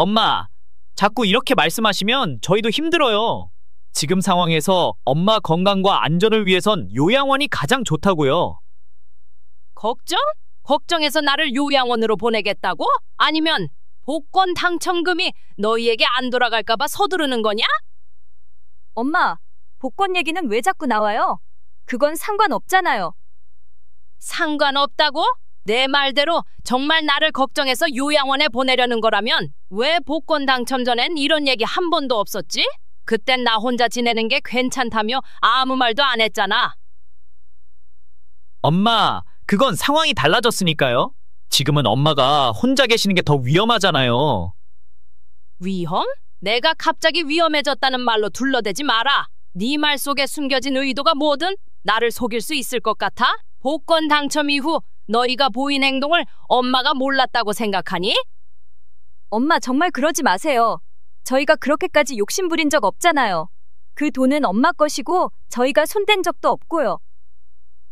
엄마, 자꾸 이렇게 말씀하시면 저희도 힘들어요. 지금 상황에서 엄마 건강과 안전을 위해선 요양원이 가장 좋다고요. 걱정? 걱정해서 나를 요양원으로 보내겠다고? 아니면 복권 당첨금이 너희에게 안 돌아갈까봐 서두르는 거냐? 엄마, 복권 얘기는 왜 자꾸 나와요? 그건 상관없잖아요. 상관없다고? 내 말대로 정말 나를 걱정해서 요양원에 보내려는 거라면 왜 복권 당첨 전엔 이런 얘기 한 번도 없었지? 그땐 나 혼자 지내는 게 괜찮다며 아무 말도 안 했잖아. 엄마, 그건 상황이 달라졌으니까요. 지금은 엄마가 혼자 계시는 게 더 위험하잖아요. 위험? 내가 갑자기 위험해졌다는 말로 둘러대지 마라. 네 말 속에 숨겨진 의도가 뭐든 나를 속일 수 있을 것 같아? 복권 당첨 이후 너희가 보인 행동을 엄마가 몰랐다고 생각하니? 엄마 정말 그러지 마세요. 저희가 그렇게까지 욕심부린 적 없잖아요. 그 돈은 엄마 것이고 저희가 손댄 적도 없고요.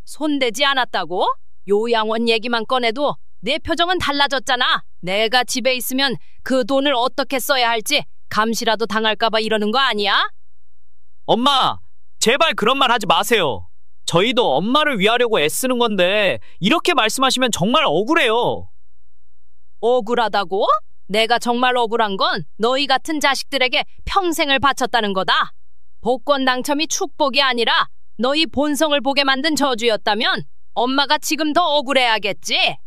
손대지 않았다고? 요양원 얘기만 꺼내도 내 표정은 달라졌잖아. 내가 집에 있으면 그 돈을 어떻게 써야 할지 감시라도 당할까봐 이러는 거 아니야? 엄마, 제발 그런 말 하지 마세요. 저희도 엄마를 위하려고 애쓰는 건데 이렇게 말씀하시면 정말 억울해요. 억울하다고? 내가 정말 억울한 건 너희 같은 자식들에게 평생을 바쳤다는 거다. 복권 당첨이 축복이 아니라 너희 본성을 보게 만든 저주였다면 엄마가 지금 더 억울해야겠지.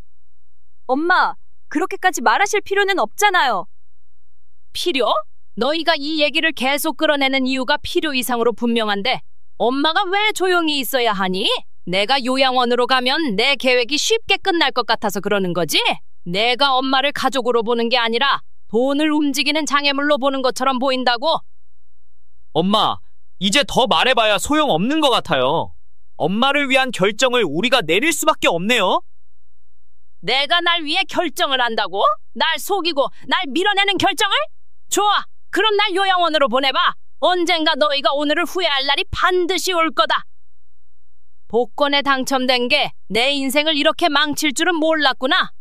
엄마, 그렇게까지 말하실 필요는 없잖아요. 필요? 너희가 이 얘기를 계속 끌어내는 이유가 필요 이상으로 분명한데 엄마가 왜 조용히 있어야 하니? 내가 요양원으로 가면 내 계획이 쉽게 끝날 것 같아서 그러는 거지? 내가 엄마를 가족으로 보는 게 아니라 돈을 움직이는 장애물로 보는 것처럼 보인다고? 엄마, 이제 더 말해봐야 소용없는 것 같아요. 엄마를 위한 결정을 우리가 내릴 수밖에 없네요. 내가 날 위해 결정을 한다고? 날 속이고 날 밀어내는 결정을? 좋아, 그럼 날 요양원으로 보내봐. 언젠가 너희가 오늘을 후회할 날이 반드시 올 거다. 복권에 당첨된 게 내 인생을 이렇게 망칠 줄은 몰랐구나.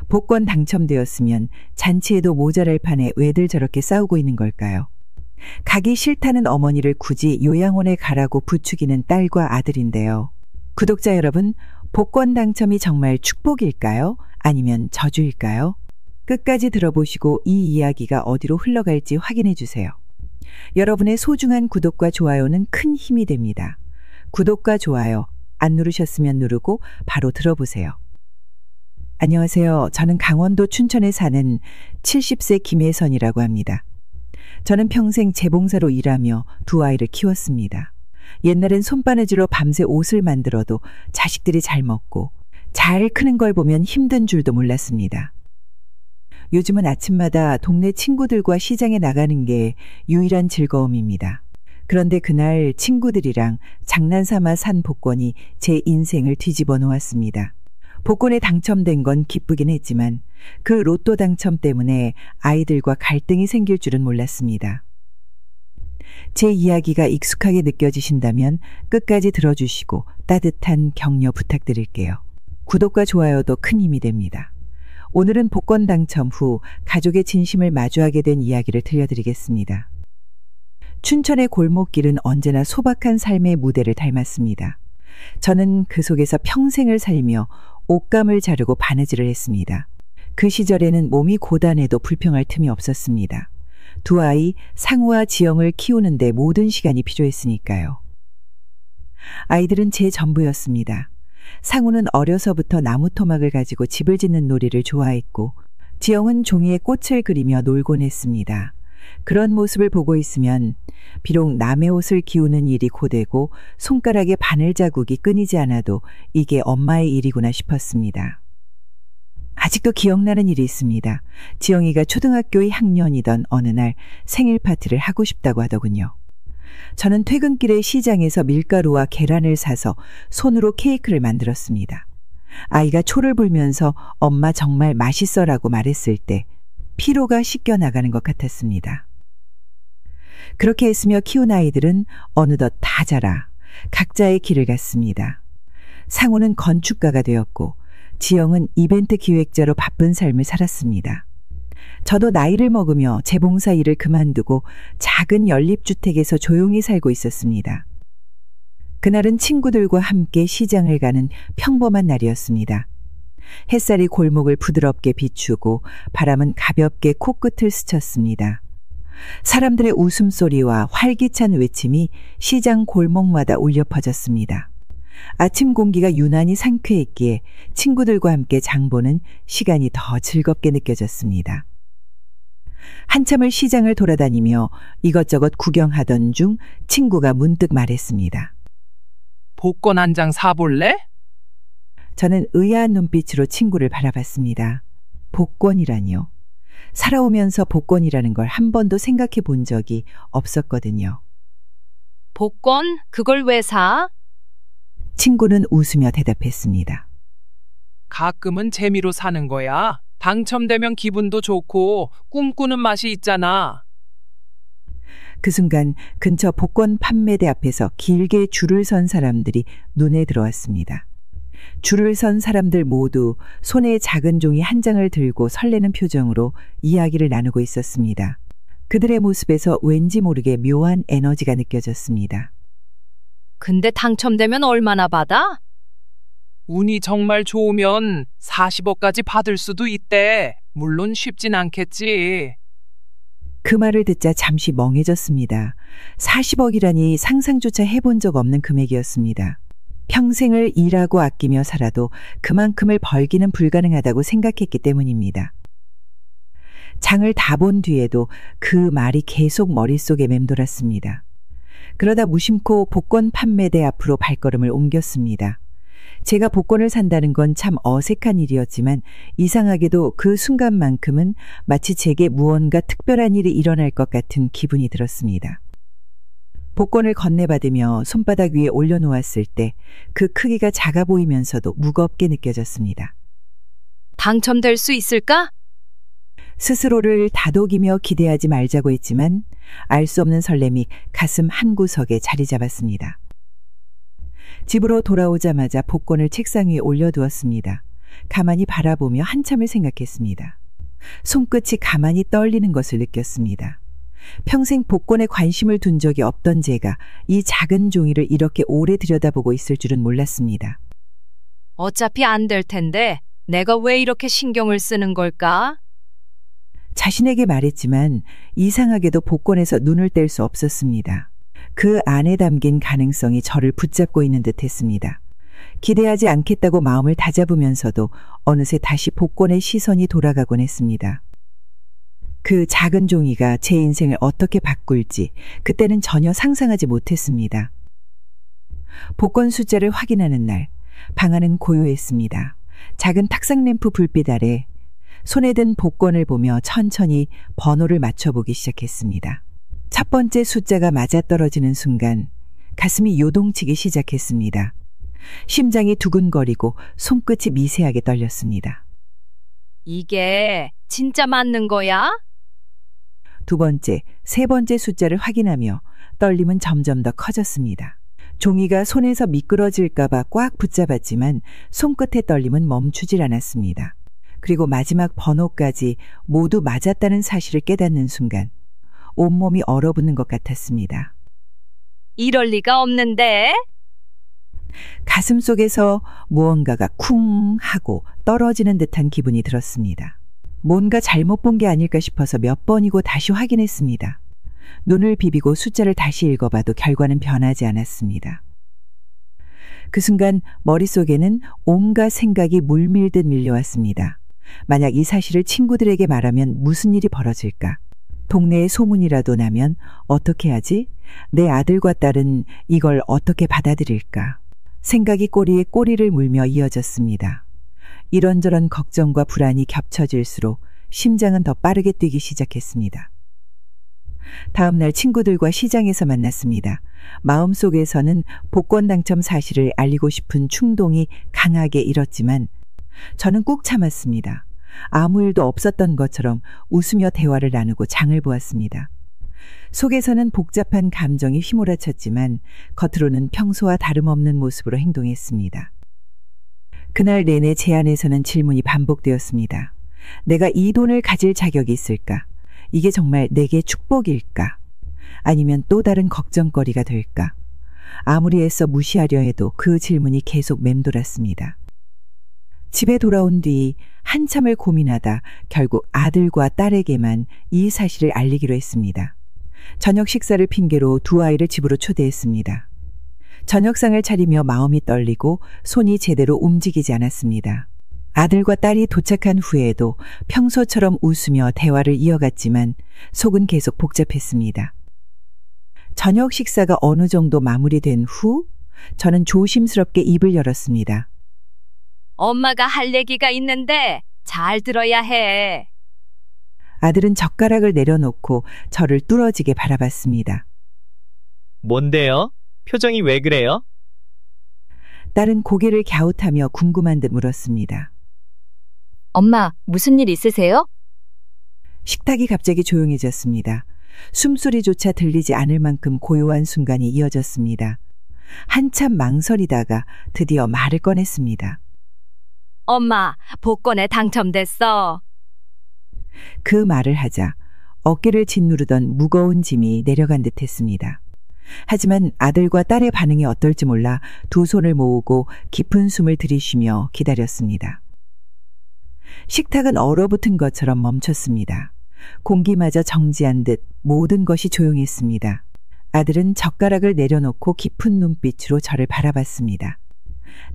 복권 당첨되었으면 잔치에도 모자랄 판에 왜들 저렇게 싸우고 있는 걸까요? 가기 싫다는 어머니를 굳이 요양원에 가라고 부추기는 딸과 아들인데요. 구독자 여러분, 복권 당첨이 정말 축복일까요? 아니면 저주일까요? 끝까지 들어보시고 이 이야기가 어디로 흘러갈지 확인해 주세요. 여러분의 소중한 구독과 좋아요는 큰 힘이 됩니다. 구독과 좋아요 안 누르셨으면 누르고 바로 들어보세요. 안녕하세요. 저는 강원도 춘천에 사는 70세 김혜선이라고 합니다. 저는 평생 재봉사로 일하며 두 아이를 키웠습니다. 옛날엔 손바느질로 밤새 옷을 만들어도 자식들이 잘 먹고 잘 크는 걸 보면 힘든 줄도 몰랐습니다. 요즘은 아침마다 동네 친구들과 시장에 나가는 게 유일한 즐거움입니다. 그런데 그날 친구들이랑 장난삼아 산 복권이 제 인생을 뒤집어 놓았습니다. 복권에 당첨된 건 기쁘긴 했지만 그 로또 당첨 때문에 아이들과 갈등이 생길 줄은 몰랐습니다. 제 이야기가 익숙하게 느껴지신다면 끝까지 들어주시고 따뜻한 격려 부탁드릴게요. 구독과 좋아요도 큰 힘이 됩니다. 오늘은 복권 당첨 후 가족의 진심을 마주하게 된 이야기를 들려드리겠습니다. 춘천의 골목길은 언제나 소박한 삶의 무대를 닮았습니다. 저는 그 속에서 평생을 살며 옷감을 자르고 바느질을 했습니다. 그 시절에는 몸이 고단해도 불평할 틈이 없었습니다. 두 아이 상우와 지영을 키우는데 모든 시간이 필요했으니까요. 아이들은 제 전부였습니다. 상우는 어려서부터 나무 토막을 가지고 집을 짓는 놀이를 좋아했고 지영은 종이에 꽃을 그리며 놀곤 했습니다. 그런 모습을 보고 있으면 비록 남의 옷을 기우는 일이 고되고 손가락에 바늘 자국이 끊이지 않아도 이게 엄마의 일이구나 싶었습니다. 아직도 기억나는 일이 있습니다. 지영이가 초등학교 2학년이던 어느 날 생일 파티를 하고 싶다고 하더군요. 저는 퇴근길에 시장에서 밀가루와 계란을 사서 손으로 케이크를 만들었습니다. 아이가 초를 불면서 엄마 정말 맛있어라고 말했을 때 피로가 씻겨나가는 것 같았습니다. 그렇게 했으며 키운 아이들은 어느덧 다 자라 각자의 길을 갔습니다. 상우는 건축가가 되었고 지영은 이벤트 기획자로 바쁜 삶을 살았습니다. 저도 나이를 먹으며 재봉사 일을 그만두고 작은 연립주택에서 조용히 살고 있었습니다. 그날은 친구들과 함께 시장을 가는 평범한 날이었습니다. 햇살이 골목을 부드럽게 비추고 바람은 가볍게 코끝을 스쳤습니다. 사람들의 웃음소리와 활기찬 외침이 시장 골목마다 울려 퍼졌습니다. 아침 공기가 유난히 상쾌했기에 친구들과 함께 장보는 시간이 더 즐겁게 느껴졌습니다. 한참을 시장을 돌아다니며 이것저것 구경하던 중 친구가 문득 말했습니다. 복권 한 장 사볼래? 저는 의아한 눈빛으로 친구를 바라봤습니다. 복권이라니요. 살아오면서 복권이라는 걸 한 번도 생각해 본 적이 없었거든요. 복권? 그걸 왜 사? 친구는 웃으며 대답했습니다. 가끔은 재미로 사는 거야. 당첨되면 기분도 좋고 꿈꾸는 맛이 있잖아. 그 순간 근처 복권 판매대 앞에서 길게 줄을 선 사람들이 눈에 들어왔습니다. 줄을 선 사람들 모두 손에 작은 종이 한 장을 들고 설레는 표정으로 이야기를 나누고 있었습니다. 그들의 모습에서 왠지 모르게 묘한 에너지가 느껴졌습니다. 근데 당첨되면 얼마나 받아? 운이 정말 좋으면 40억까지 받을 수도 있대. 물론 쉽진 않겠지. 그 말을 듣자 잠시 멍해졌습니다. 40억이라니 상상조차 해본 적 없는 금액이었습니다. 평생을 일하고 아끼며 살아도 그만큼을 벌기는 불가능하다고 생각했기 때문입니다. 장을 다 본 뒤에도 그 말이 계속 머릿속에 맴돌았습니다. 그러다 무심코 복권 판매대 앞으로 발걸음을 옮겼습니다. 제가 복권을 산다는 건 참 어색한 일이었지만 이상하게도 그 순간만큼은 마치 제게 무언가 특별한 일이 일어날 것 같은 기분이 들었습니다. 복권을 건네받으며 손바닥 위에 올려놓았을 때 그 크기가 작아 보이면서도 무겁게 느껴졌습니다. 당첨될 수 있을까? 스스로를 다독이며 기대하지 말자고 했지만 알 수 없는 설렘이 가슴 한구석에 자리 잡았습니다. 집으로 돌아오자마자 복권을 책상 위에 올려두었습니다. 가만히 바라보며 한참을 생각했습니다. 손끝이 가만히 떨리는 것을 느꼈습니다. 평생 복권에 관심을 둔 적이 없던 제가 이 작은 종이를 이렇게 오래 들여다보고 있을 줄은 몰랐습니다. 어차피 안 될 텐데 내가 왜 이렇게 신경을 쓰는 걸까? 자신에게 말했지만 이상하게도 복권에서 눈을 뗄 수 없었습니다. 그 안에 담긴 가능성이 저를 붙잡고 있는 듯 했습니다. 기대하지 않겠다고 마음을 다잡으면서도 어느새 다시 복권의 시선이 돌아가곤 했습니다. 그 작은 종이가 제 인생을 어떻게 바꿀지 그때는 전혀 상상하지 못했습니다. 복권 숫자를 확인하는 날, 방 안은 고요했습니다. 작은 탁상 램프 불빛 아래 손에 든 복권을 보며 천천히 번호를 맞춰보기 시작했습니다. 첫 번째 숫자가 맞아떨어지는 순간 가슴이 요동치기 시작했습니다. 심장이 두근거리고 손끝이 미세하게 떨렸습니다. 이게 진짜 맞는 거야? 두 번째, 세 번째 숫자를 확인하며 떨림은 점점 더 커졌습니다. 종이가 손에서 미끄러질까봐 꽉 붙잡았지만 손끝의 떨림은 멈추질 않았습니다. 그리고 마지막 번호까지 모두 맞았다는 사실을 깨닫는 순간 온몸이 얼어붙는 것 같았습니다. 이럴 리가 없는데? 가슴 속에서 무언가가 쿵 하고 떨어지는 듯한 기분이 들었습니다. 뭔가 잘못 본 게 아닐까 싶어서 몇 번이고 다시 확인했습니다. 눈을 비비고 숫자를 다시 읽어봐도 결과는 변하지 않았습니다. 그 순간 머릿속에는 온갖 생각이 물밀듯 밀려왔습니다. 만약 이 사실을 친구들에게 말하면 무슨 일이 벌어질까? 동네에 소문이라도 나면 어떻게 하지? 내 아들과 딸은 이걸 어떻게 받아들일까? 생각이 꼬리에 꼬리를 물며 이어졌습니다. 이런저런 걱정과 불안이 겹쳐질수록 심장은 더 빠르게 뛰기 시작했습니다. 다음 날 친구들과 시장에서 만났습니다. 마음속에서는 복권 당첨 사실을 알리고 싶은 충동이 강하게 일었지만 저는 꾹 참았습니다. 아무 일도 없었던 것처럼 웃으며 대화를 나누고 장을 보았습니다. 속에서는 복잡한 감정이 휘몰아쳤지만 겉으로는 평소와 다름없는 모습으로 행동했습니다. 그날 내내 제 안에서는 질문이 반복되었습니다. 내가 이 돈을 가질 자격이 있을까? 이게 정말 내게 축복일까? 아니면 또 다른 걱정거리가 될까? 아무리 애써 무시하려 해도 그 질문이 계속 맴돌았습니다. 집에 돌아온 뒤 한참을 고민하다 결국 아들과 딸에게만 이 사실을 알리기로 했습니다. 저녁 식사를 핑계로 두 아이를 집으로 초대했습니다. 저녁상을 차리며 마음이 떨리고 손이 제대로 움직이지 않았습니다. 아들과 딸이 도착한 후에도 평소처럼 웃으며 대화를 이어갔지만 속은 계속 복잡했습니다. 저녁 식사가 어느 정도 마무리된 후 저는 조심스럽게 입을 열었습니다. 엄마가 할 얘기가 있는데 잘 들어야 해. 아들은 젓가락을 내려놓고 저를 뚫어지게 바라봤습니다. 뭔데요? 표정이 왜 그래요? 딸은 고개를 갸웃하며 궁금한 듯 물었습니다. 엄마, 무슨 일 있으세요? 식탁이 갑자기 조용해졌습니다. 숨소리조차 들리지 않을 만큼 고요한 순간이 이어졌습니다. 한참 망설이다가 드디어 말을 꺼냈습니다. 엄마, 복권에 당첨됐어. 그 말을 하자 어깨를 짓누르던 무거운 짐이 내려간 듯 했습니다. 하지만 아들과 딸의 반응이 어떨지 몰라 두 손을 모으고 깊은 숨을 들이쉬며 기다렸습니다. 식탁은 얼어붙은 것처럼 멈췄습니다. 공기마저 정지한 듯 모든 것이 조용했습니다. 아들은 젓가락을 내려놓고 깊은 눈빛으로 저를 바라봤습니다.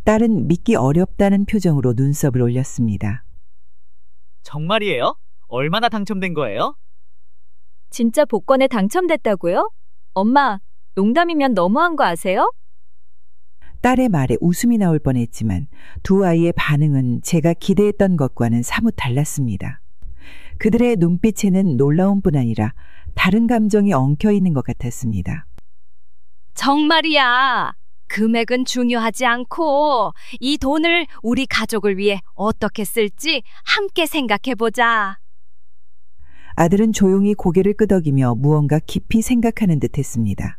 딸은 믿기 어렵다는 표정으로 눈썹을 올렸습니다. 정말이에요? 얼마나 당첨된 거예요? 진짜 복권에 당첨됐다고요? 엄마, 농담이면 너무한 거 아세요? 딸의 말에 웃음이 나올 뻔했지만 두 아이의 반응은 제가 기대했던 것과는 사뭇 달랐습니다. 그들의 눈빛에는 놀라움뿐 아니라 다른 감정이 엉켜 있는 것 같았습니다. 정말이야. 금액은 중요하지 않고 이 돈을 우리 가족을 위해 어떻게 쓸지 함께 생각해보자. 아들은 조용히 고개를 끄덕이며 무언가 깊이 생각하는 듯 했습니다.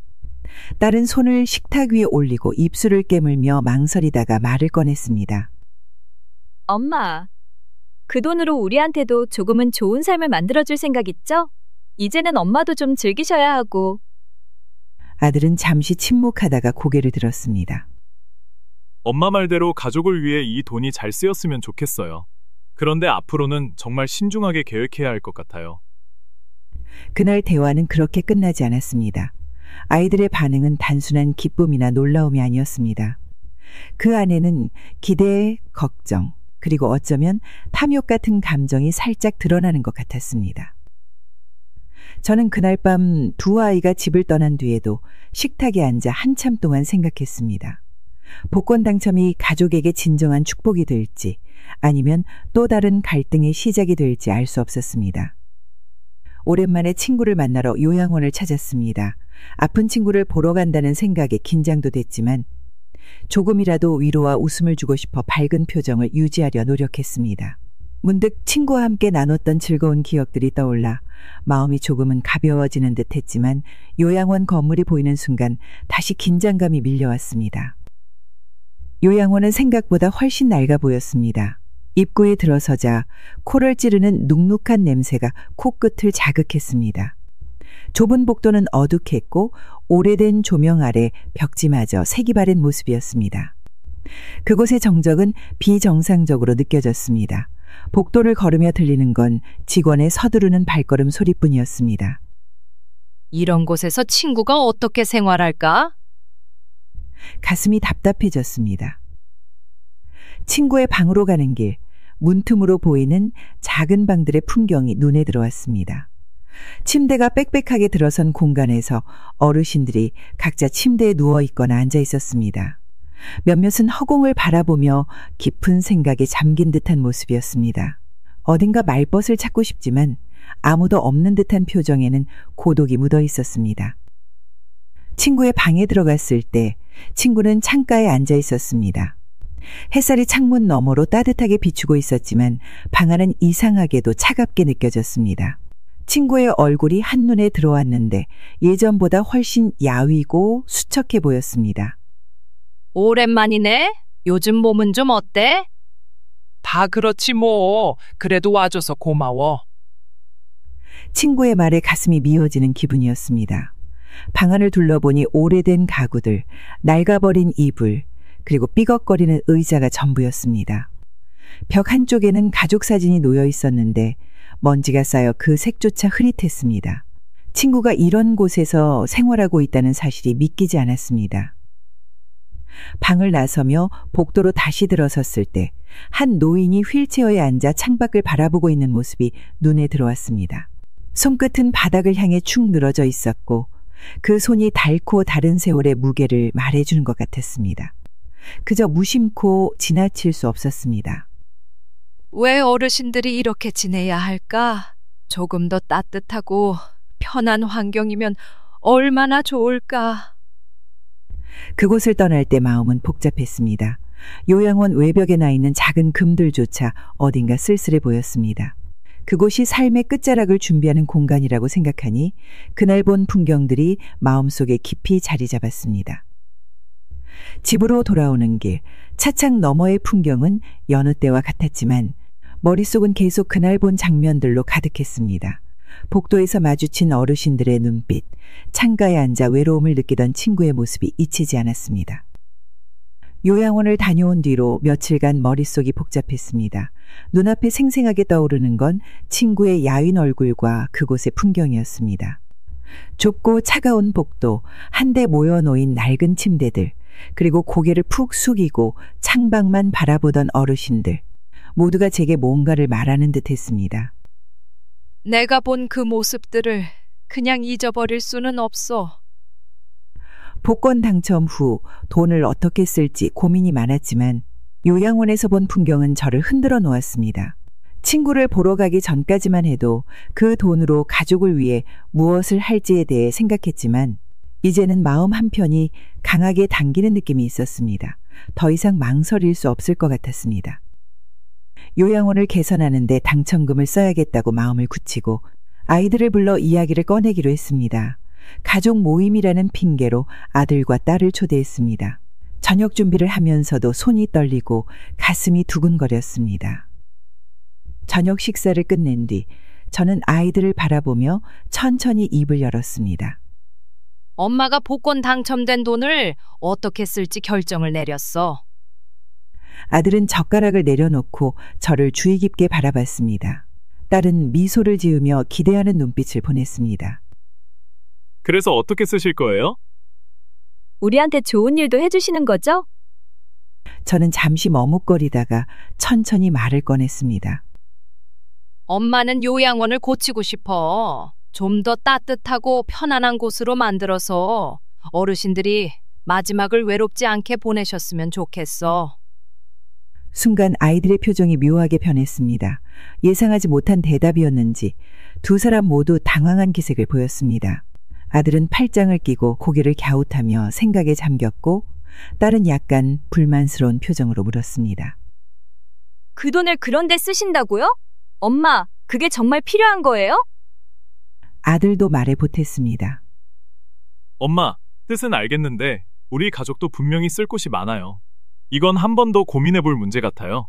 딸은 손을 식탁 위에 올리고 입술을 깨물며 망설이다가 말을 꺼냈습니다. 엄마, 그 돈으로 우리한테도 조금은 좋은 삶을 만들어줄 생각 있죠? 이제는 엄마도 좀 즐기셔야 하고. 아들은 잠시 침묵하다가 고개를 들었습니다. 엄마 말대로 가족을 위해 이 돈이 잘 쓰였으면 좋겠어요. 그런데 앞으로는 정말 신중하게 계획해야 할 것 같아요. 그날 대화는 그렇게 끝나지 않았습니다. 아이들의 반응은 단순한 기쁨이나 놀라움이 아니었습니다. 그 안에는 기대, 걱정, 그리고 어쩌면 탐욕 같은 감정이 살짝 드러나는 것 같았습니다. 저는 그날 밤 두 아이가 집을 떠난 뒤에도 식탁에 앉아 한참 동안 생각했습니다. 복권 당첨이 가족에게 진정한 축복이 될지 아니면 또 다른 갈등의 시작이 될지 알 수 없었습니다. 오랜만에 친구를 만나러 요양원을 찾았습니다. 아픈 친구를 보러 간다는 생각에 긴장도 됐지만 조금이라도 위로와 웃음을 주고 싶어 밝은 표정을 유지하려 노력했습니다. 문득 친구와 함께 나눴던 즐거운 기억들이 떠올라 마음이 조금은 가벼워지는 듯 했지만 요양원 건물이 보이는 순간 다시 긴장감이 밀려왔습니다. 요양원은 생각보다 훨씬 낡아 보였습니다. 입구에 들어서자 코를 찌르는 눅눅한 냄새가 코끝을 자극했습니다. 좁은 복도는 어둑했고 오래된 조명 아래 벽지마저 색이 바랜 모습이었습니다. 그곳의 정적은 비정상적으로 느껴졌습니다. 복도를 걸으며 들리는 건 직원의 서두르는 발걸음 소리뿐이었습니다. 이런 곳에서 친구가 어떻게 생활할까? 가슴이 답답해졌습니다. 친구의 방으로 가는 길, 문틈으로 보이는 작은 방들의 풍경이 눈에 들어왔습니다. 침대가 빽빽하게 들어선 공간에서 어르신들이 각자 침대에 누워 있거나 앉아 있었습니다. 몇몇은 허공을 바라보며 깊은 생각에 잠긴 듯한 모습이었습니다. 어딘가 말벗을 찾고 싶지만 아무도 없는 듯한 표정에는 고독이 묻어 있었습니다. 친구의 방에 들어갔을 때 친구는 창가에 앉아 있었습니다. 햇살이 창문 너머로 따뜻하게 비추고 있었지만 방 안은 이상하게도 차갑게 느껴졌습니다. 친구의 얼굴이 한눈에 들어왔는데 예전보다 훨씬 야위고 수척해 보였습니다. 오랜만이네. 요즘 몸은 좀 어때? 다 그렇지 뭐. 그래도 와줘서 고마워. 친구의 말에 가슴이 미어지는 기분이었습니다. 방 안을 둘러보니 오래된 가구들, 낡아버린 이불, 그리고 삐걱거리는 의자가 전부였습니다. 벽 한쪽에는 가족 사진이 놓여 있었는데 먼지가 쌓여 그 색조차 흐릿했습니다. 친구가 이런 곳에서 생활하고 있다는 사실이 믿기지 않았습니다. 방을 나서며 복도로 다시 들어섰을 때 한 노인이 휠체어에 앉아 창밖을 바라보고 있는 모습이 눈에 들어왔습니다. 손끝은 바닥을 향해 축 늘어져 있었고 그 손이 닳고 다른 세월의 무게를 말해주는 것 같았습니다. 그저 무심코 지나칠 수 없었습니다. 왜 어르신들이 이렇게 지내야 할까? 조금 더 따뜻하고 편한 환경이면 얼마나 좋을까? 그곳을 떠날 때 마음은 복잡했습니다. 요양원 외벽에 나 있는 작은 금들조차 어딘가 쓸쓸해 보였습니다. 그곳이 삶의 끝자락을 준비하는 공간이라고 생각하니 그날 본 풍경들이 마음속에 깊이 자리 잡았습니다. 집으로 돌아오는 길, 차창 너머의 풍경은 여느 때와 같았지만 머릿속은 계속 그날 본 장면들로 가득했습니다. 복도에서 마주친 어르신들의 눈빛, 창가에 앉아 외로움을 느끼던 친구의 모습이 잊히지 않았습니다. 요양원을 다녀온 뒤로 며칠간 머릿속이 복잡했습니다. 눈앞에 생생하게 떠오르는 건 친구의 야윈 얼굴과 그곳의 풍경이었습니다. 좁고 차가운 복도, 한데 모여놓인 낡은 침대들, 그리고 고개를 푹 숙이고 창밖만 바라보던 어르신들, 모두가 제게 뭔가를 말하는 듯 했습니다. 내가 본 그 모습들을 그냥 잊어버릴 수는 없어. 복권 당첨 후 돈을 어떻게 쓸지 고민이 많았지만 요양원에서 본 풍경은 저를 흔들어 놓았습니다. 친구를 보러 가기 전까지만 해도 그 돈으로 가족을 위해 무엇을 할지에 대해 생각했지만 이제는 마음 한편이 강하게 당기는 느낌이 있었습니다. 더 이상 망설일 수 없을 것 같았습니다. 요양원을 개선하는데 당첨금을 써야겠다고 마음을 굳히고 아이들을 불러 이야기를 꺼내기로 했습니다. 가족 모임이라는 핑계로 아들과 딸을 초대했습니다. 저녁 준비를 하면서도 손이 떨리고 가슴이 두근거렸습니다. 저녁 식사를 끝낸 뒤 저는 아이들을 바라보며 천천히 입을 열었습니다. 엄마가 복권 당첨된 돈을 어떻게 쓸지 결정을 내렸어. 아들은 젓가락을 내려놓고 저를 주의 깊게 바라봤습니다. 딸은 미소를 지으며 기대하는 눈빛을 보냈습니다. 그래서 어떻게 쓰실 거예요? 우리한테 좋은 일도 해주시는 거죠? 저는 잠시 머뭇거리다가 천천히 말을 꺼냈습니다. 엄마는 요양원을 고치고 싶어. 좀 더 따뜻하고 편안한 곳으로 만들어서 어르신들이 마지막을 외롭지 않게 보내셨으면 좋겠어. 순간 아이들의 표정이 묘하게 변했습니다. 예상하지 못한 대답이었는지 두 사람 모두 당황한 기색을 보였습니다. 아들은 팔짱을 끼고 고개를 갸웃하며 생각에 잠겼고 딸은 약간 불만스러운 표정으로 물었습니다. 그 돈을 그런 데 쓰신다고요? 엄마, 그게 정말 필요한 거예요? 아들도 말에 보탰습니다. 엄마, 뜻은 알겠는데 우리 가족도 분명히 쓸 곳이 많아요. 이건 한 번 더 고민해 볼 문제 같아요.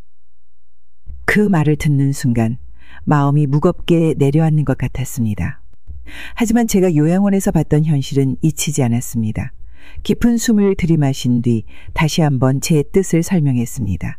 그 말을 듣는 순간 마음이 무겁게 내려앉는 것 같았습니다. 하지만 제가 요양원에서 봤던 현실은 잊히지 않았습니다. 깊은 숨을 들이마신 뒤 다시 한번 제 뜻을 설명했습니다.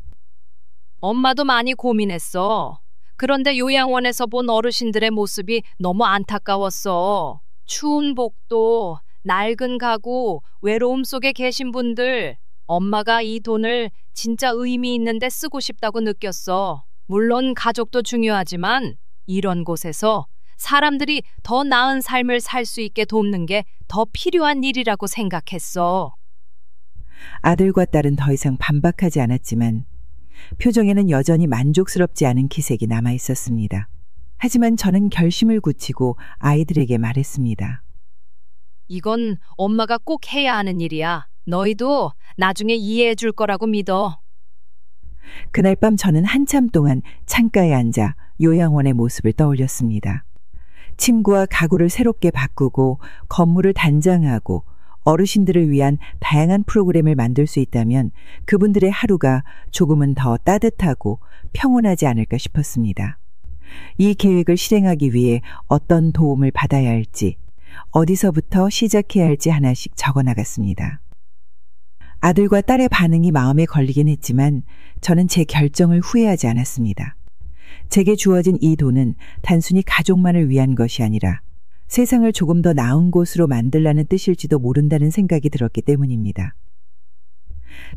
엄마도 많이 고민했어. 그런데 요양원에서 본 어르신들의 모습이 너무 안타까웠어. 추운 복도, 낡은 가구, 외로움 속에 계신 분들, 엄마가 이 돈을 진짜 의미 있는데 쓰고 싶다고 느꼈어. 물론 가족도 중요하지만 이런 곳에서 사람들이 더 나은 삶을 살 수 있게 돕는 게 더 필요한 일이라고 생각했어. 아들과 딸은 더 이상 반박하지 않았지만 표정에는 여전히 만족스럽지 않은 기색이 남아 있었습니다. 하지만 저는 결심을 굳히고 아이들에게 말했습니다. 이건 엄마가 꼭 해야 하는 일이야. 너희도 나중에 이해해 줄 거라고 믿어. 그날 밤 저는 한참 동안 창가에 앉아 요양원의 모습을 떠올렸습니다. 침구와 가구를 새롭게 바꾸고 건물을 단장하고 어르신들을 위한 다양한 프로그램을 만들 수 있다면 그분들의 하루가 조금은 더 따뜻하고 평온하지 않을까 싶었습니다. 이 계획을 실행하기 위해 어떤 도움을 받아야 할지, 어디서부터 시작해야 할지 하나씩 적어 나갔습니다. 아들과 딸의 반응이 마음에 걸리긴 했지만 저는 제 결정을 후회하지 않았습니다. 제게 주어진 이 돈은 단순히 가족만을 위한 것이 아니라 세상을 조금 더 나은 곳으로 만들라는 뜻일지도 모른다는 생각이 들었기 때문입니다.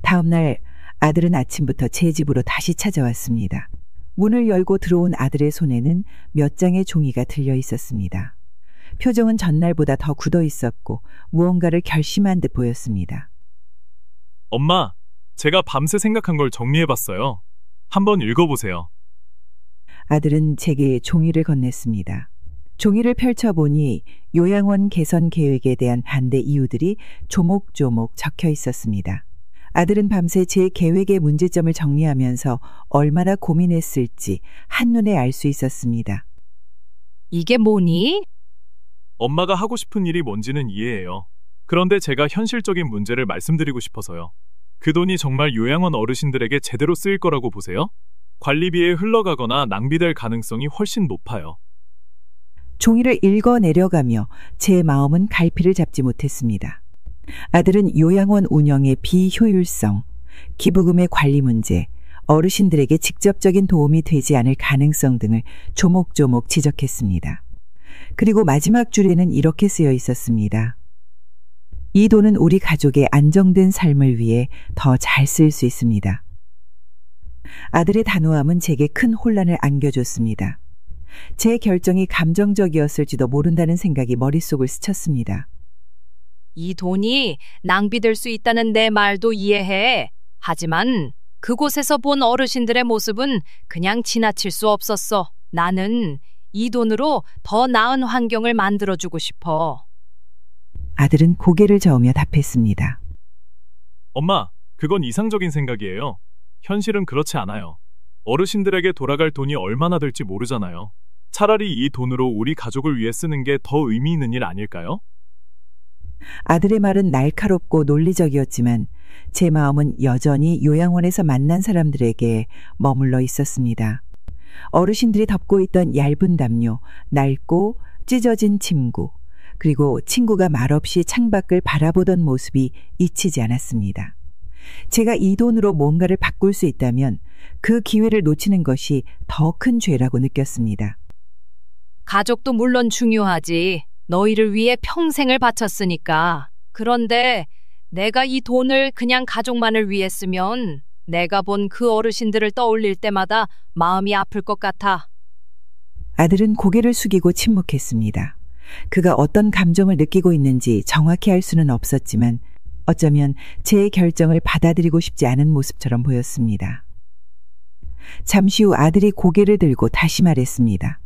다음 날 아들은 아침부터 제 집으로 다시 찾아왔습니다. 문을 열고 들어온 아들의 손에는 몇 장의 종이가 들려 있었습니다. 표정은 전날보다 더 굳어 있었고 무언가를 결심한 듯 보였습니다. 엄마, 제가 밤새 생각한 걸 정리해봤어요. 한번 읽어보세요. 아들은 제게 종이를 건넸습니다. 종이를 펼쳐보니 요양원 개선 계획에 대한 반대 이유들이 조목조목 적혀 있었습니다. 아들은 밤새 제 계획의 문제점을 정리하면서 얼마나 고민했을지 한눈에 알 수 있었습니다. 이게 뭐니? 엄마가 하고 싶은 일이 뭔지는 이해해요. 그런데 제가 현실적인 문제를 말씀드리고 싶어서요. 그 돈이 정말 요양원 어르신들에게 제대로 쓰일 거라고 보세요? 관리비에 흘러가거나 낭비될 가능성이 훨씬 높아요. 종이를 읽어 내려가며 제 마음은 갈피를 잡지 못했습니다. 아들은 요양원 운영의 비효율성, 기부금의 관리 문제, 어르신들에게 직접적인 도움이 되지 않을 가능성 등을 조목조목 지적했습니다. 그리고 마지막 줄에는 이렇게 쓰여 있었습니다. 이 돈은 우리 가족의 안정된 삶을 위해 더 잘 쓸 수 있습니다. 아들의 단호함은 제게 큰 혼란을 안겨줬습니다. 제 결정이 감정적이었을지도 모른다는 생각이 머릿속을 스쳤습니다. 이 돈이 낭비될 수 있다는 내 말도 이해해. 하지만 그곳에서 본 어르신들의 모습은 그냥 지나칠 수 없었어. 나는 이 돈으로 더 나은 환경을 만들어주고 싶어. 아들은 고개를 저으며 답했습니다. 엄마, 그건 이상적인 생각이에요. 현실은 그렇지 않아요. 어르신들에게 돌아갈 돈이 얼마나 될지 모르잖아요. 차라리 이 돈으로 우리 가족을 위해 쓰는 게 더 의미 있는 일 아닐까요? 아들의 말은 날카롭고 논리적이었지만 제 마음은 여전히 요양원에서 만난 사람들에게 머물러 있었습니다. 어르신들이 덮고 있던 얇은 담요, 낡고 찢어진 침구, 그리고 친구가 말없이 창밖을 바라보던 모습이 잊히지 않았습니다. 제가 이 돈으로 뭔가를 바꿀 수 있다면 그 기회를 놓치는 것이 더 큰 죄라고 느꼈습니다. 가족도 물론 중요하지. 너희를 위해 평생을 바쳤으니까. 그런데 내가 이 돈을 그냥 가족만을 위해 쓰면 내가 본 그 어르신들을 떠올릴 때마다 마음이 아플 것 같아. 아들은 고개를 숙이고 침묵했습니다. 그가 어떤 감정을 느끼고 있는지 정확히 알 수는 없었지만 어쩌면 제 결정을 받아들이고 싶지 않은 모습처럼 보였습니다. 잠시 후 아들이 고개를 들고 다시 말했습니다.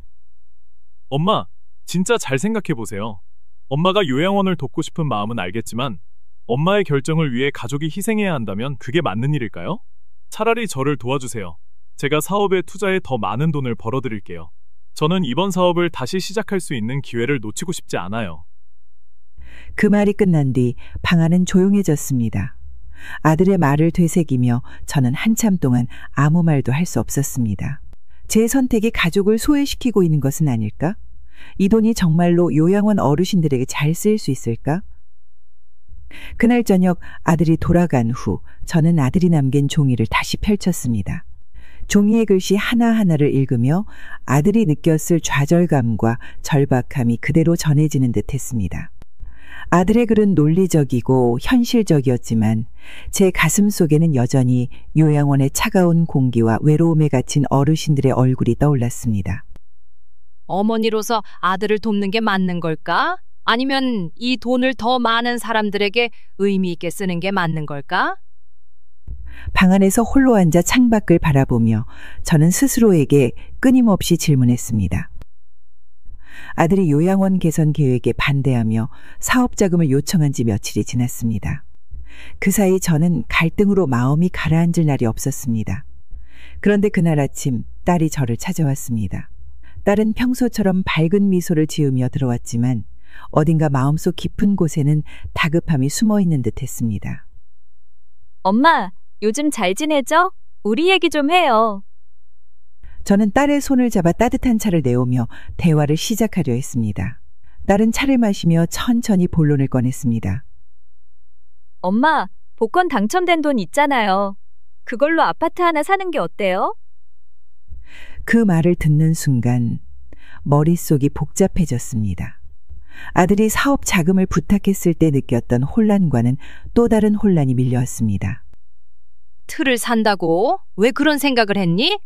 엄마, 진짜 잘 생각해보세요. 엄마가 요양원을 돕고 싶은 마음은 알겠지만 엄마의 결정을 위해 가족이 희생해야 한다면 그게 맞는 일일까요? 차라리 저를 도와주세요. 제가 사업에 투자해 더 많은 돈을 벌어드릴게요. 저는 이번 사업을 다시 시작할 수 있는 기회를 놓치고 싶지 않아요. 그 말이 끝난 뒤 방 안은 조용해졌습니다. 아들의 말을 되새기며 저는 한참 동안 아무 말도 할 수 없었습니다. 제 선택이 가족을 소외시키고 있는 것은 아닐까? 이 돈이 정말로 요양원 어르신들에게 잘 쓰일 수 있을까? 그날 저녁 아들이 돌아간 후 저는 아들이 남긴 종이를 다시 펼쳤습니다. 종이의 글씨 하나하나를 읽으며 아들이 느꼈을 좌절감과 절박함이 그대로 전해지는 듯 했습니다. 아들의 글은 논리적이고 현실적이었지만 제 가슴 속에는 여전히 요양원의 차가운 공기와 외로움에 갇힌 어르신들의 얼굴이 떠올랐습니다. 어머니로서 아들을 돕는 게 맞는 걸까? 아니면 이 돈을 더 많은 사람들에게 의미 있게 쓰는 게 맞는 걸까? 방 안에서 홀로 앉아 창밖을 바라보며 저는 스스로에게 끊임없이 질문했습니다. 아들이 요양원 개선 계획에 반대하며 사업자금을 요청한 지 며칠이 지났습니다. 그 사이 저는 갈등으로 마음이 가라앉을 날이 없었습니다. 그런데 그날 아침 딸이 저를 찾아왔습니다. 딸은 평소처럼 밝은 미소를 지으며 들어왔지만 어딘가 마음속 깊은 곳에는 다급함이 숨어 있는 듯 했습니다. 엄마, 요즘 잘 지내죠? 우리 얘기 좀 해요. 저는 딸의 손을 잡아 따뜻한 차를 내오며 대화를 시작하려 했습니다. 딸은 차를 마시며 천천히 본론을 꺼냈습니다. 엄마, 복권 당첨된 돈 있잖아요. 그걸로 아파트 하나 사는 게 어때요? 그 말을 듣는 순간 머릿속이 복잡해졌습니다. 아들이 사업 자금을 부탁했을 때 느꼈던 혼란과는 또 다른 혼란이 밀려왔습니다. 틀을 산다고? 왜 그런 생각을 했니?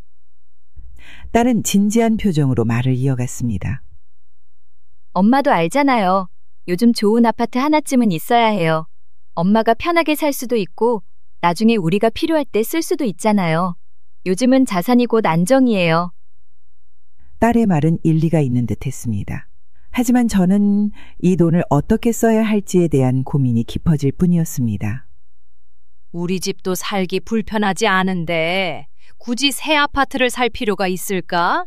딸은 진지한 표정으로 말을 이어갔습니다. 엄마도 알잖아요. 요즘 좋은 아파트 하나쯤은 있어야 해요. 엄마가 편하게 살 수도 있고 나중에 우리가 필요할 때 쓸 수도 있잖아요. 요즘은 자산이 곧 안정이에요. 딸의 말은 일리가 있는 듯 했습니다. 하지만 저는 이 돈을 어떻게 써야 할지에 대한 고민이 깊어질 뿐이었습니다. 우리 집도 살기 불편하지 않은데 굳이 새 아파트를 살 필요가 있을까?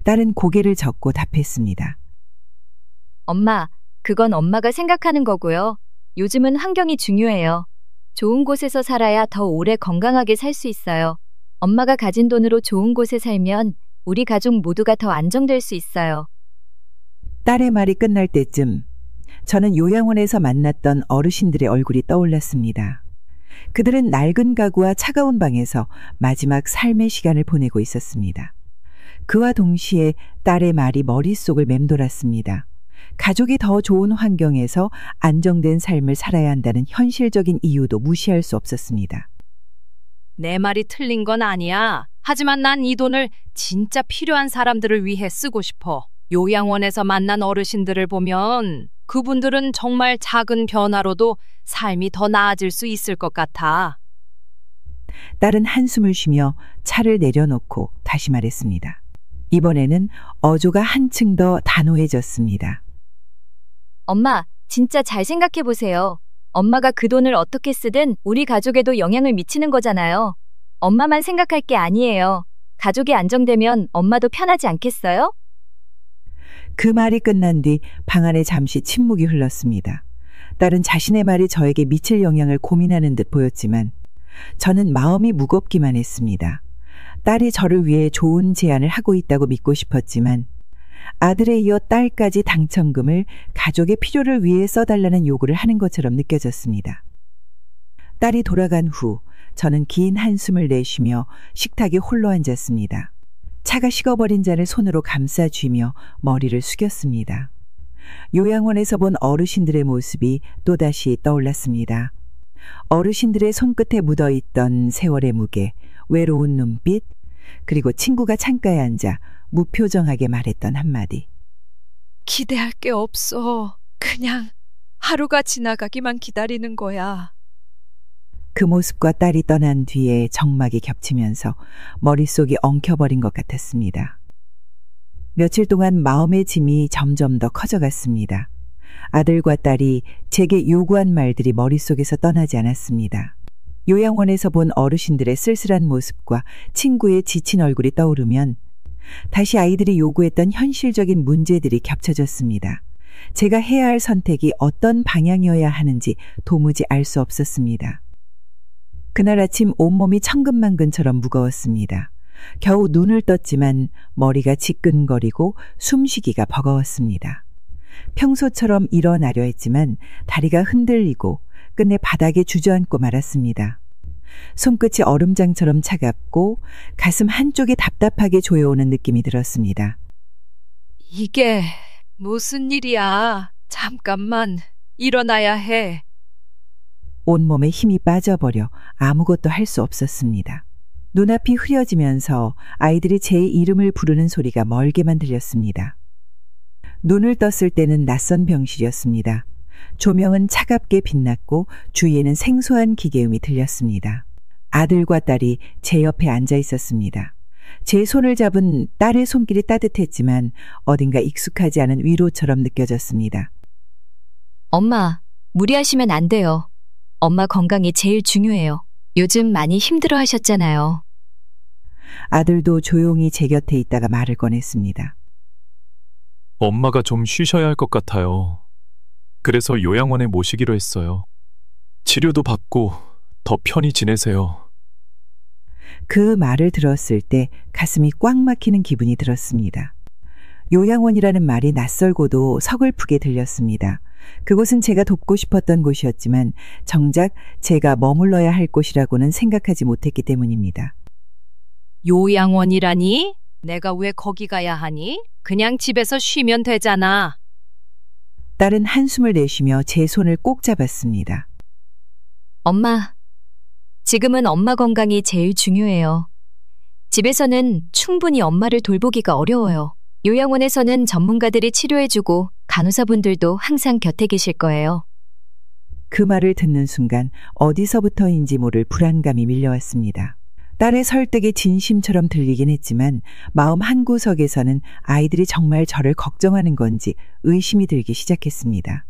딸은 고개를 젓고 답했습니다. 엄마, 그건 엄마가 생각하는 거고요. 요즘은 환경이 중요해요. 좋은 곳에서 살아야 더 오래 건강하게 살 수 있어요. 엄마가 가진 돈으로 좋은 곳에 살면 우리 가족 모두가 더 안정될 수 있어요. 딸의 말이 끝날 때쯤 저는 요양원에서 만났던 어르신들의 얼굴이 떠올랐습니다. 그들은 낡은 가구와 차가운 방에서 마지막 삶의 시간을 보내고 있었습니다. 그와 동시에 딸의 말이 머릿속을 맴돌았습니다. 가족이 더 좋은 환경에서 안정된 삶을 살아야 한다는 현실적인 이유도 무시할 수 없었습니다. 내 말이 틀린 건 아니야. 하지만 난 이 돈을 진짜 필요한 사람들을 위해 쓰고 싶어. 요양원에서 만난 어르신들을 보면 그분들은 정말 작은 변화로도 삶이 더 나아질 수 있을 것 같아. 딸은 한숨을 쉬며 차를 내려놓고 다시 말했습니다. 이번에는 어조가 한층 더 단호해졌습니다. 엄마, 진짜 잘 생각해 보세요. 엄마가 그 돈을 어떻게 쓰든 우리 가족에도 영향을 미치는 거잖아요. 엄마만 생각할 게 아니에요. 가족이 안정되면 엄마도 편하지 않겠어요? 그 말이 끝난 뒤 방 안에 잠시 침묵이 흘렀습니다. 딸은 자신의 말이 저에게 미칠 영향을 고민하는 듯 보였지만 저는 마음이 무겁기만 했습니다. 딸이 저를 위해 좋은 제안을 하고 있다고 믿고 싶었지만 아들에 이어 딸까지 당첨금을 가족의 필요를 위해 써달라는 요구를 하는 것처럼 느껴졌습니다. 딸이 돌아간 후 저는 긴 한숨을 내쉬며 식탁에 홀로 앉았습니다. 차가 식어버린 잔을 손으로 감싸 쥐며 머리를 숙였습니다. 요양원에서 본 어르신들의 모습이 또다시 떠올랐습니다. 어르신들의 손끝에 묻어있던 세월의 무게, 외로운 눈빛, 그리고 친구가 창가에 앉아 무표정하게 말했던 한마디. 기대할 게 없어. 그냥 하루가 지나가기만 기다리는 거야. 그 모습과 딸이 떠난 뒤에 정막이 겹치면서 머릿속이 엉켜버린 것 같았습니다. 며칠 동안 마음의 짐이 점점 더 커져갔습니다. 아들과 딸이 제게 요구한 말들이 머릿속에서 떠나지 않았습니다. 요양원에서 본 어르신들의 쓸쓸한 모습과 친구의 지친 얼굴이 떠오르면 다시 아이들이 요구했던 현실적인 문제들이 겹쳐졌습니다. 제가 해야 할 선택이 어떤 방향이어야 하는지 도무지 알 수 없었습니다. 그날 아침 온몸이 천근만근처럼 무거웠습니다. 겨우 눈을 떴지만 머리가 지끈거리고 숨쉬기가 버거웠습니다. 평소처럼 일어나려 했지만 다리가 흔들리고 끝내 바닥에 주저앉고 말았습니다. 손끝이 얼음장처럼 차갑고 가슴 한쪽이 답답하게 조여오는 느낌이 들었습니다. 이게 무슨 일이야. 잠깐만 일어나야 해. 온몸에 힘이 빠져버려 아무것도 할 수 없었습니다. 눈앞이 흐려지면서 아이들이 제 이름을 부르는 소리가 멀게만 들렸습니다. 눈을 떴을 때는 낯선 병실이었습니다. 조명은 차갑게 빛났고 주위에는 생소한 기계음이 들렸습니다. 아들과 딸이 제 옆에 앉아 있었습니다. 제 손을 잡은 딸의 손길이 따뜻했지만 어딘가 익숙하지 않은 위로처럼 느껴졌습니다. 엄마, 무리하시면 안 돼요. 엄마 건강이 제일 중요해요. 요즘 많이 힘들어 하셨잖아요. 아들도 조용히 제 곁에 있다가 말을 꺼냈습니다. 엄마가 좀 쉬셔야 할 것 같아요. 그래서 요양원에 모시기로 했어요. 치료도 받고 더 편히 지내세요. 그 말을 들었을 때 가슴이 꽉 막히는 기분이 들었습니다. 요양원이라는 말이 낯설고도 서글프게 들렸습니다. 그곳은 제가 돕고 싶었던 곳이었지만 정작 제가 머물러야 할 곳이라고는 생각하지 못했기 때문입니다. 요양원이라니? 내가 왜 거기 가야 하니? 그냥 집에서 쉬면 되잖아. 딸은 한숨을 내쉬며 제 손을 꼭 잡았습니다. 엄마, 지금은 엄마 건강이 제일 중요해요. 집에서는 충분히 엄마를 돌보기가 어려워요. 요양원에서는 전문가들이 치료해주고 간호사분들도 항상 곁에 계실 거예요. 그 말을 듣는 순간 어디서부터인지 모를 불안감이 밀려왔습니다. 딸의 설득이 진심처럼 들리긴 했지만 마음 한구석에서는 아이들이 정말 저를 걱정하는 건지 의심이 들기 시작했습니다.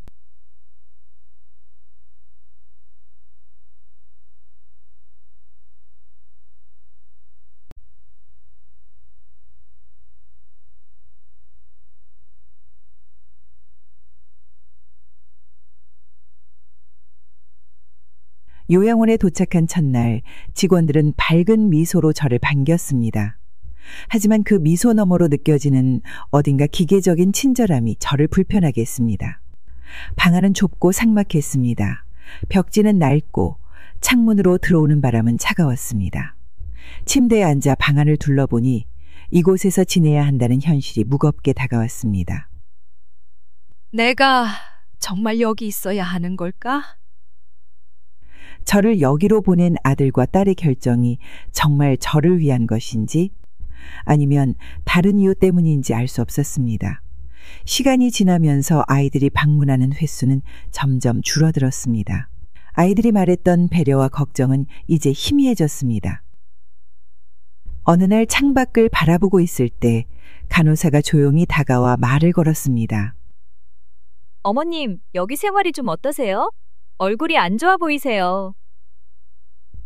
요양원에 도착한 첫날 직원들은 밝은 미소로 저를 반겼습니다. 하지만 그 미소 너머로 느껴지는 어딘가 기계적인 친절함이 저를 불편하게 했습니다. 방 안은 좁고 삭막했습니다. 벽지는 낡고 창문으로 들어오는 바람은 차가웠습니다. 침대에 앉아 방 안을 둘러보니 이곳에서 지내야 한다는 현실이 무겁게 다가왔습니다. 내가 정말 여기 있어야 하는 걸까? 저를 여기로 보낸 아들과 딸의 결정이 정말 저를 위한 것인지 아니면 다른 이유 때문인지 알 수 없었습니다. 시간이 지나면서 아이들이 방문하는 횟수는 점점 줄어들었습니다. 아이들이 말했던 배려와 걱정은 이제 희미해졌습니다. 어느 날 창밖을 바라보고 있을 때 간호사가 조용히 다가와 말을 걸었습니다. 어머님, 여기 생활이 좀 어떠세요? 얼굴이 안 좋아 보이세요.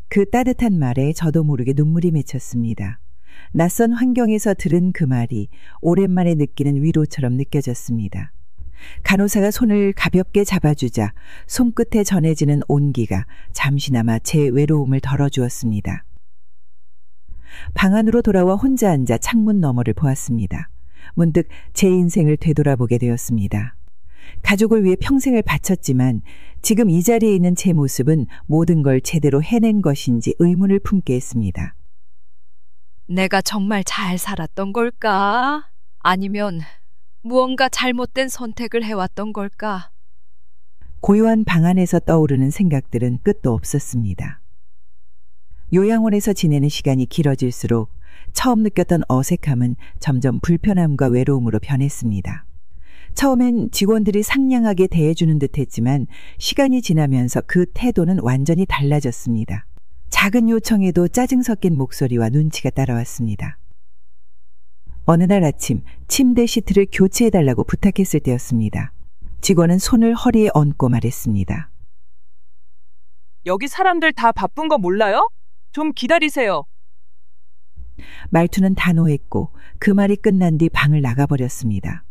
그 따뜻한 말에 저도 모르게 눈물이 맺혔습니다. 낯선 환경에서 들은 그 말이 오랜만에 느끼는 위로처럼 느껴졌습니다. 간호사가 손을 가볍게 잡아주자 손끝에 전해지는 온기가 잠시나마 제 외로움을 덜어주었습니다. 방 안으로 돌아와 혼자 앉아 창문 너머를 보았습니다. 문득 제 인생을 되돌아보게 되었습니다. 가족을 위해 평생을 바쳤지만 지금 이 자리에 있는 제 모습은 모든 걸 제대로 해낸 것인지 의문을 품게 했습니다. 내가 정말 잘 살았던 걸까? 아니면 무언가 잘못된 선택을 해왔던 걸까? 고요한 방 안에서 떠오르는 생각들은 끝도 없었습니다. 요양원에서 지내는 시간이 길어질수록 처음 느꼈던 어색함은 점점 불편함과 외로움으로 변했습니다. 처음엔 직원들이 상냥하게 대해주는 듯 했지만 시간이 지나면서 그 태도는 완전히 달라졌습니다. 작은 요청에도 짜증 섞인 목소리와 눈치가 따라왔습니다. 어느 날 아침 침대 시트를 교체해달라고 부탁했을 때였습니다. 직원은 손을 허리에 얹고 말했습니다. 여기 사람들 다 바쁜 거 몰라요? 좀 기다리세요. 말투는 단호했고 그 말이 끝난 뒤 방을 나가버렸습니다.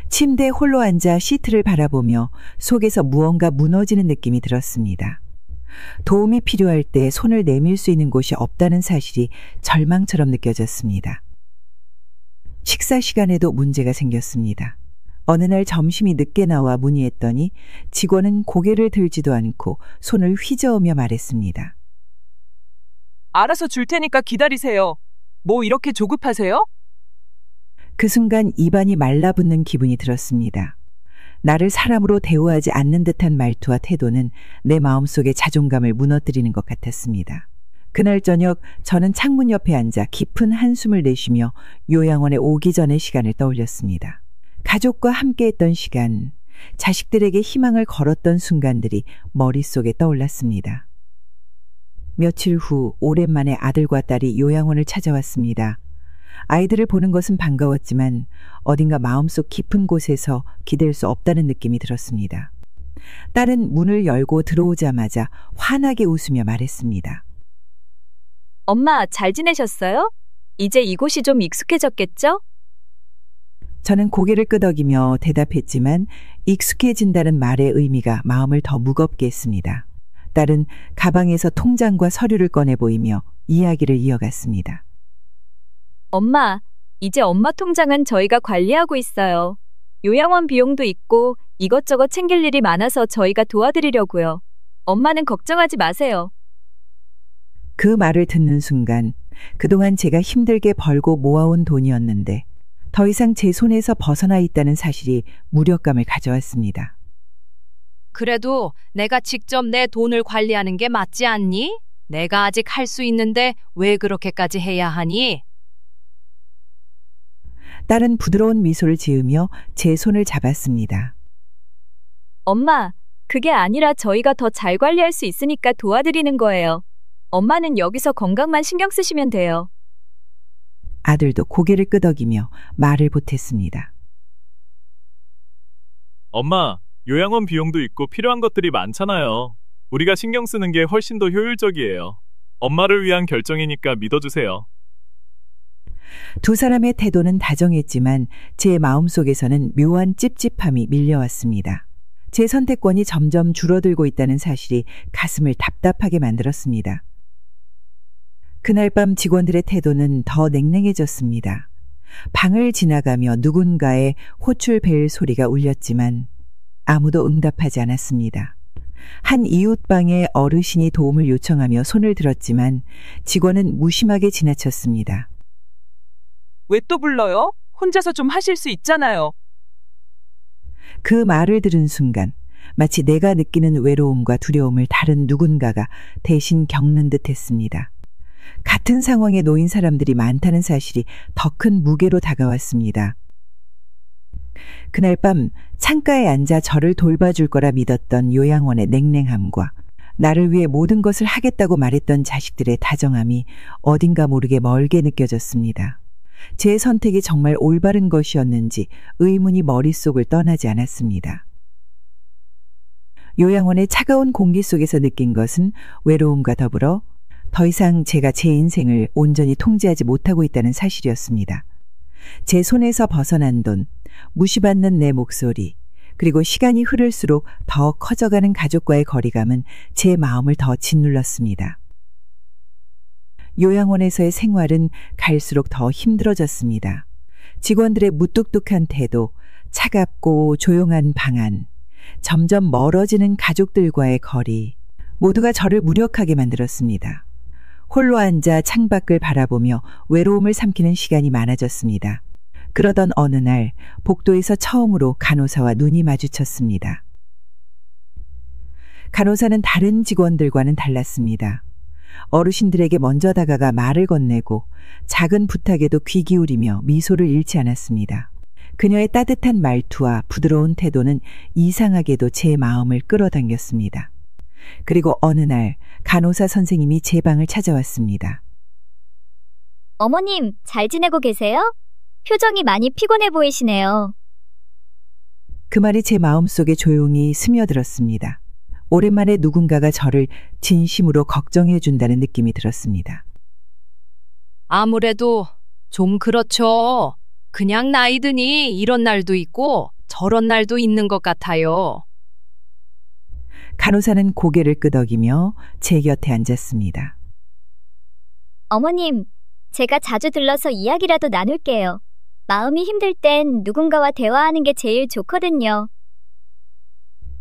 침대에 홀로 앉아 시트를 바라보며 속에서 무언가 무너지는 느낌이 들었습니다. 도움이 필요할 때 손을 내밀 수 있는 곳이 없다는 사실이 절망처럼 느껴졌습니다. 식사 시간에도 문제가 생겼습니다. 어느 날 점심이 늦게 나와 문의했더니 직원은 고개를 들지도 않고 손을 휘저으며 말했습니다. 알아서 줄 테니까 기다리세요. 뭐 이렇게 조급하세요? 그 순간 입안이 말라붙는 기분이 들었습니다. 나를 사람으로 대우하지 않는 듯한 말투와 태도는 내 마음속의 자존감을 무너뜨리는 것 같았습니다. 그날 저녁 저는 창문 옆에 앉아 깊은 한숨을 내쉬며 요양원에 오기 전의 시간을 떠올렸습니다. 가족과 함께했던 시간, 자식들에게 희망을 걸었던 순간들이 머릿속에 떠올랐습니다. 며칠 후 오랜만에 아들과 딸이 요양원을 찾아왔습니다. 아이들을 보는 것은 반가웠지만 어딘가 마음속 깊은 곳에서 기댈 수 없다는 느낌이 들었습니다. 딸은 문을 열고 들어오자마자 환하게 웃으며 말했습니다. 엄마, 잘 지내셨어요? 이제 이곳이 좀 익숙해졌겠죠? 저는 고개를 끄덕이며 대답했지만 익숙해진다는 말의 의미가 마음을 더 무겁게 했습니다. 딸은 가방에서 통장과 서류를 꺼내 보이며 이야기를 이어갔습니다. 엄마, 이제 엄마 통장은 저희가 관리하고 있어요. 요양원 비용도 있고 이것저것 챙길 일이 많아서 저희가 도와드리려고요. 엄마는 걱정하지 마세요. 그 말을 듣는 순간 그동안 제가 힘들게 벌고 모아온 돈이었는데 더 이상 제 손에서 벗어나 있다는 사실이 무력감을 가져왔습니다. 그래도 내가 직접 내 돈을 관리하는 게 맞지 않니? 내가 아직 할 수 있는데 왜 그렇게까지 해야 하니? 딸은 부드러운 미소를 지으며 제 손을 잡았습니다. 엄마, 그게 아니라 저희가 더 잘 관리할 수 있으니까 도와드리는 거예요. 엄마는 여기서 건강만 신경 쓰시면 돼요. 아들도 고개를 끄덕이며 말을 보탰습니다. 엄마, 요양원 비용도 있고 필요한 것들이 많잖아요. 우리가 신경 쓰는 게 훨씬 더 효율적이에요. 엄마를 위한 결정이니까 믿어주세요. 두 사람의 태도는 다정했지만 제 마음속에서는 묘한 찝찝함이 밀려왔습니다. 제 선택권이 점점 줄어들고 있다는 사실이 가슴을 답답하게 만들었습니다. 그날 밤 직원들의 태도는 더 냉랭해졌습니다. 방을 지나가며 누군가의 호출벨 소리가 울렸지만 아무도 응답하지 않았습니다. 한 이웃방의 어르신이 도움을 요청하며 손을 들었지만 직원은 무심하게 지나쳤습니다. 왜 또 불러요? 혼자서 좀 하실 수 있잖아요. 그 말을 들은 순간 마치 내가 느끼는 외로움과 두려움을 다른 누군가가 대신 겪는 듯 했습니다. 같은 상황에 놓인 사람들이 많다는 사실이 더 큰 무게로 다가왔습니다. 그날 밤 창가에 앉아 저를 돌봐줄 거라 믿었던 요양원의 냉랭함과 나를 위해 모든 것을 하겠다고 말했던 자식들의 다정함이 어딘가 모르게 멀게 느껴졌습니다. 제 선택이 정말 올바른 것이었는지 의문이 머릿속을 떠나지 않았습니다. 요양원의 차가운 공기 속에서 느낀 것은 외로움과 더불어 더 이상 제가 제 인생을 온전히 통제하지 못하고 있다는 사실이었습니다. 제 손에서 벗어난 돈, 무시받는 내 목소리, 그리고 시간이 흐를수록 더 커져가는 가족과의 거리감은 제 마음을 더 짓눌렀습니다. 요양원에서의 생활은 갈수록 더 힘들어졌습니다. 직원들의 무뚝뚝한 태도, 차갑고 조용한 방안, 점점 멀어지는 가족들과의 거리, 모두가 저를 무력하게 만들었습니다. 홀로 앉아 창밖을 바라보며 외로움을 삼키는 시간이 많아졌습니다. 그러던 어느 날 복도에서 처음으로 간호사와 눈이 마주쳤습니다. 간호사는 다른 직원들과는 달랐습니다. 어르신들에게 먼저 다가가 말을 건네고 작은 부탁에도 귀 기울이며 미소를 잃지 않았습니다. 그녀의 따뜻한 말투와 부드러운 태도는 이상하게도 제 마음을 끌어당겼습니다. 그리고 어느 날 간호사 선생님이 제 방을 찾아왔습니다. 어머님, 잘 지내고 계세요? 표정이 많이 피곤해 보이시네요. 그 말이 제 마음속에 조용히 스며들었습니다. 오랜만에 누군가가 저를 진심으로 걱정해 준다는 느낌이 들었습니다. 아무래도 좀 그렇죠. 그냥 나이 드니 이런 날도 있고 저런 날도 있는 것 같아요. 간호사는 고개를 끄덕이며 제 곁에 앉았습니다. 어머님, 제가 자주 들러서 이야기라도 나눌게요. 마음이 힘들 땐 누군가와 대화하는 게 제일 좋거든요.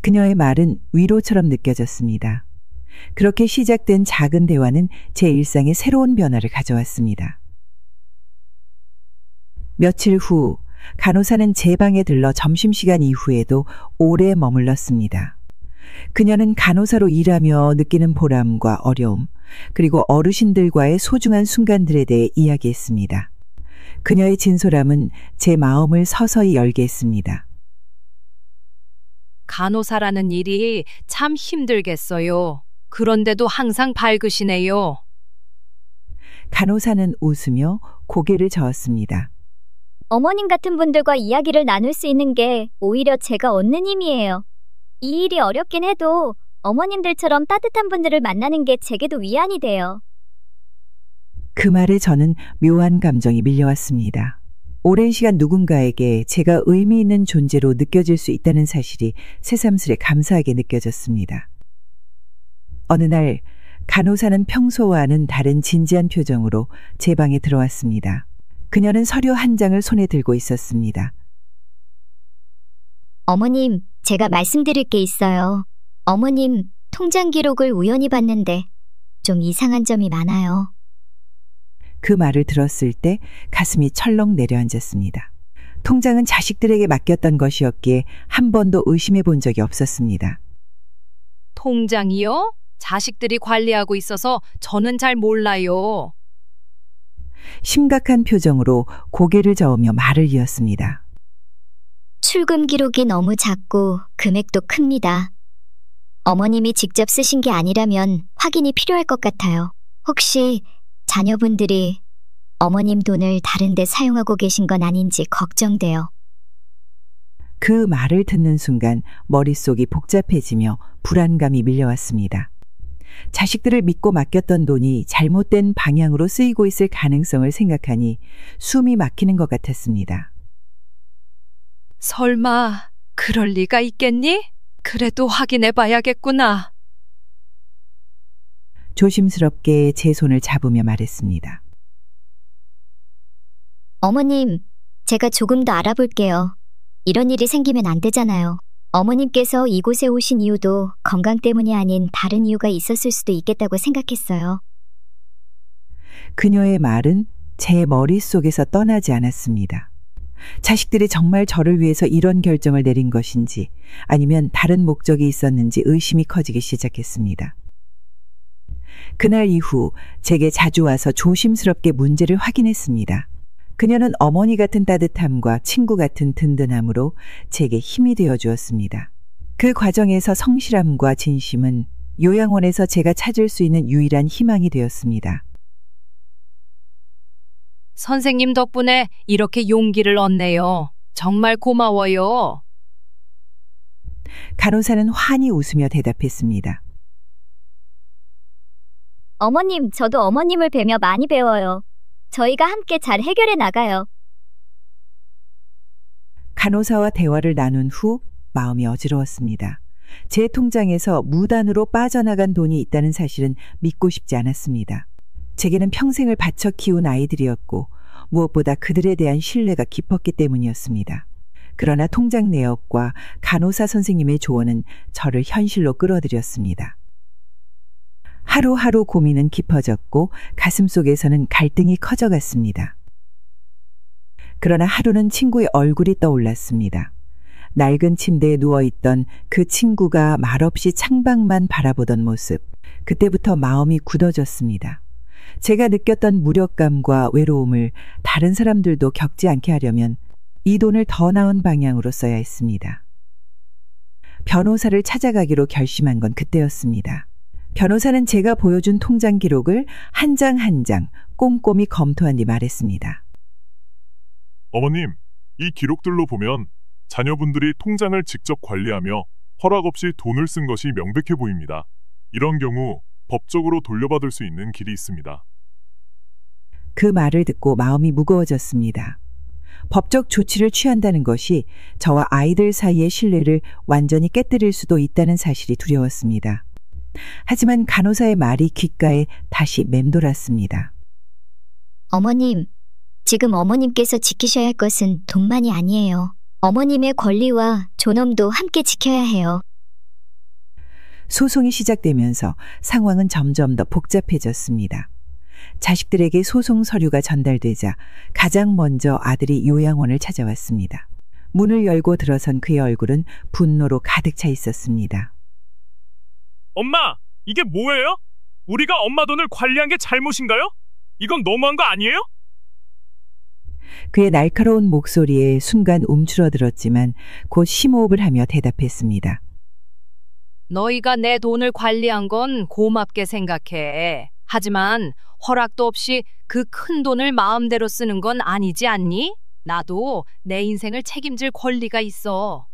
그녀의 말은 위로처럼 느껴졌습니다. 그렇게 시작된 작은 대화는 제 일상에 새로운 변화를 가져왔습니다. 며칠 후 간호사는 제 방에 들러 점심시간 이후에도 오래 머물렀습니다. 그녀는 간호사로 일하며 느끼는 보람과 어려움, 그리고 어르신들과의 소중한 순간들에 대해 이야기했습니다. 그녀의 진솔함은 제 마음을 서서히 열게 했습니다. 간호사라는 일이 참 힘들겠어요. 그런데도 항상 밝으시네요. 간호사는 웃으며 고개를 저었습니다. 어머님 같은 분들과 이야기를 나눌 수 있는 게 오히려 제가 얻는 힘이에요. 이 일이 어렵긴 해도 어머님들처럼 따뜻한 분들을 만나는 게 제게도 위안이 돼요. 그 말에 저는 묘한 감정이 밀려왔습니다. 오랜 시간 누군가에게 제가 의미 있는 존재로 느껴질 수 있다는 사실이 새삼스레 감사하게 느껴졌습니다. 어느 날 간호사는 평소와는 다른 진지한 표정으로 제 방에 들어왔습니다. 그녀는 서류 한 장을 손에 들고 있었습니다. 어머님, 제가 말씀드릴 게 있어요. 어머님, 통장 기록을 우연히 봤는데 좀 이상한 점이 많아요. 그 말을 들었을 때 가슴이 철렁 내려앉았습니다. 통장은 자식들에게 맡겼던 것이었기에 한 번도 의심해 본 적이 없었습니다. 통장이요? 자식들이 관리하고 있어서 저는 잘 몰라요. 심각한 표정으로 고개를 저으며 말을 이었습니다. 출금 기록이 너무 작고 금액도 큽니다. 어머님이 직접 쓰신 게 아니라면 확인이 필요할 것 같아요. 혹시 자녀분들이 어머님 돈을 다른 데 사용하고 계신 건 아닌지 걱정돼요. 그 말을 듣는 순간 머릿속이 복잡해지며 불안감이 밀려왔습니다. 자식들을 믿고 맡겼던 돈이 잘못된 방향으로 쓰이고 있을 가능성을 생각하니 숨이 막히는 것 같았습니다. 설마 그럴 리가 있겠니? 그래도 확인해 봐야겠구나. 조심스럽게 제 손을 잡으며 말했습니다. 어머님, 제가 조금 더 알아볼게요. 이런 일이 생기면 안 되잖아요. 어머님께서 이곳에 오신 이유도 건강 때문이 아닌 다른 이유가 있었을 수도 있겠다고 생각했어요. 그녀의 말은 제 머릿속에서 떠나지 않았습니다. 자식들이 정말 저를 위해서 이런 결정을 내린 것인지 아니면 다른 목적이 있었는지 의심이 커지기 시작했습니다. 그날 이후 제게 자주 와서 조심스럽게 문제를 확인했습니다. 그녀는 어머니 같은 따뜻함과 친구 같은 든든함으로 제게 힘이 되어 주었습니다. 그 과정에서 성실함과 진심은 요양원에서 제가 찾을 수 있는 유일한 희망이 되었습니다. 선생님 덕분에 이렇게 용기를 얻네요. 정말 고마워요. 간호사는 환히 웃으며 대답했습니다. 어머님, 저도 어머님을 뵈며 많이 배워요. 저희가 함께 잘 해결해 나가요. 간호사와 대화를 나눈 후 마음이 어지러웠습니다. 제 통장에서 무단으로 빠져나간 돈이 있다는 사실은 믿고 싶지 않았습니다. 제게는 평생을 바쳐 키운 아이들이었고 무엇보다 그들에 대한 신뢰가 깊었기 때문이었습니다. 그러나 통장 내역과 간호사 선생님의 조언은 저를 현실로 끌어들였습니다. 하루하루 고민은 깊어졌고 가슴속에서는 갈등이 커져갔습니다. 그러나 하루는 친구의 얼굴이 떠올랐습니다. 낡은 침대에 누워있던 그 친구가 말없이 창밖만 바라보던 모습. 그때부터 마음이 굳어졌습니다. 제가 느꼈던 무력감과 외로움을 다른 사람들도 겪지 않게 하려면 이 돈을 더 나은 방향으로 써야 했습니다. 변호사를 찾아가기로 결심한 건 그때였습니다. 변호사는 제가 보여준 통장 기록을 한 장 한 장 꼼꼼히 검토한 뒤 말했습니다. 어머님, 이 기록들로 보면 자녀분들이 통장을 직접 관리하며 허락 없이 돈을 쓴 것이 명백해 보입니다. 이런 경우 법적으로 돌려받을 수 있는 길이 있습니다. 그 말을 듣고 마음이 무거워졌습니다. 법적 조치를 취한다는 것이 저와 아이들 사이의 신뢰를 완전히 깨뜨릴 수도 있다는 사실이 두려웠습니다. 하지만 간호사의 말이 귓가에 다시 맴돌았습니다. 어머님, 지금 어머님께서 지키셔야 할 것은 돈만이 아니에요. 어머님의 권리와 존엄도 함께 지켜야 해요. 소송이 시작되면서 상황은 점점 더 복잡해졌습니다. 자식들에게 소송 서류가 전달되자 가장 먼저 아들이 요양원을 찾아왔습니다. 문을 열고 들어선 그의 얼굴은 분노로 가득 차 있었습니다. 엄마, 이게 뭐예요? 우리가 엄마 돈을 관리한 게 잘못인가요? 이건 너무한 거 아니에요? 그의 날카로운 목소리에 순간 움츠러들었지만 곧 심호흡을 하며 대답했습니다. 너희가 내 돈을 관리한 건 고맙게 생각해. 하지만 허락도 없이 그 큰 돈을 마음대로 쓰는 건 아니지 않니? 나도 내 인생을 책임질 권리가 있어.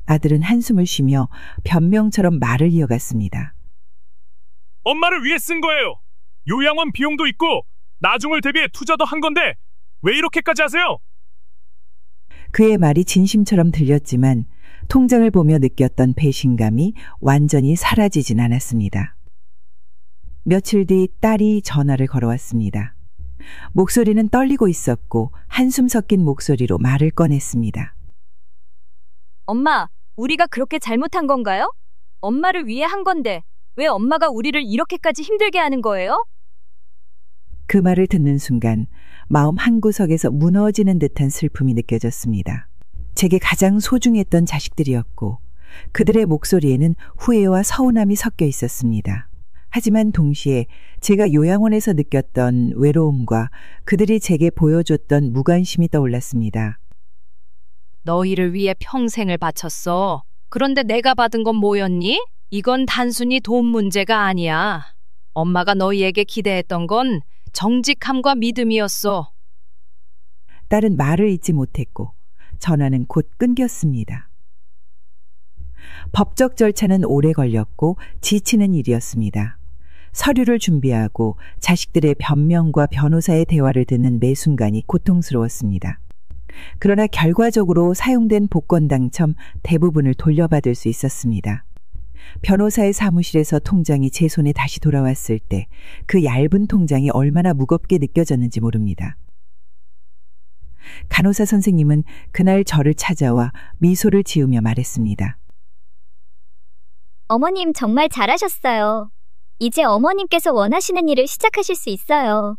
아들은 한숨을 쉬며 변명처럼 말을 이어갔습니다. 엄마를 위해 쓴 거예요. 요양원 비용도 있고 나중을 대비해 투자도 한 건데 왜 이렇게까지 하세요? 그의 말이 진심처럼 들렸지만 통장을 보며 느꼈던 배신감이 완전히 사라지진 않았습니다. 며칠 뒤 딸이 전화를 걸어왔습니다. 목소리는 떨리고 있었고 한숨 섞인 목소리로 말을 꺼냈습니다. 엄마, 우리가 그렇게 잘못한 건가요? 엄마를 위해 한 건데 왜 엄마가 우리를 이렇게까지 힘들게 하는 거예요? 그 말을 듣는 순간 마음 한구석에서 무너지는 듯한 슬픔이 느껴졌습니다. 제게 가장 소중했던 자식들이었고 그들의 목소리에는 후회와 서운함이 섞여 있었습니다. 하지만 동시에 제가 요양원에서 느꼈던 외로움과 그들이 제게 보여줬던 무관심이 떠올랐습니다. 너희를 위해 평생을 바쳤어. 그런데 내가 받은 건 뭐였니? 이건 단순히 돈 문제가 아니야. 엄마가 너희에게 기대했던 건 정직함과 믿음이었어. 딸은 말을 잇지 못했고 전화는 곧 끊겼습니다. 법적 절차는 오래 걸렸고 지치는 일이었습니다. 서류를 준비하고 자식들의 변명과 변호사의 대화를 듣는 매 순간이 고통스러웠습니다. 그러나 결과적으로 사용된 복권 당첨 대부분을 돌려받을 수 있었습니다. 변호사의 사무실에서 통장이 제 손에 다시 돌아왔을 때 그 얇은 통장이 얼마나 무겁게 느껴졌는지 모릅니다. 간호사 선생님은 그날 저를 찾아와 미소를 지으며 말했습니다. 어머님 정말 잘하셨어요. 이제 어머님께서 원하시는 일을 시작하실 수 있어요.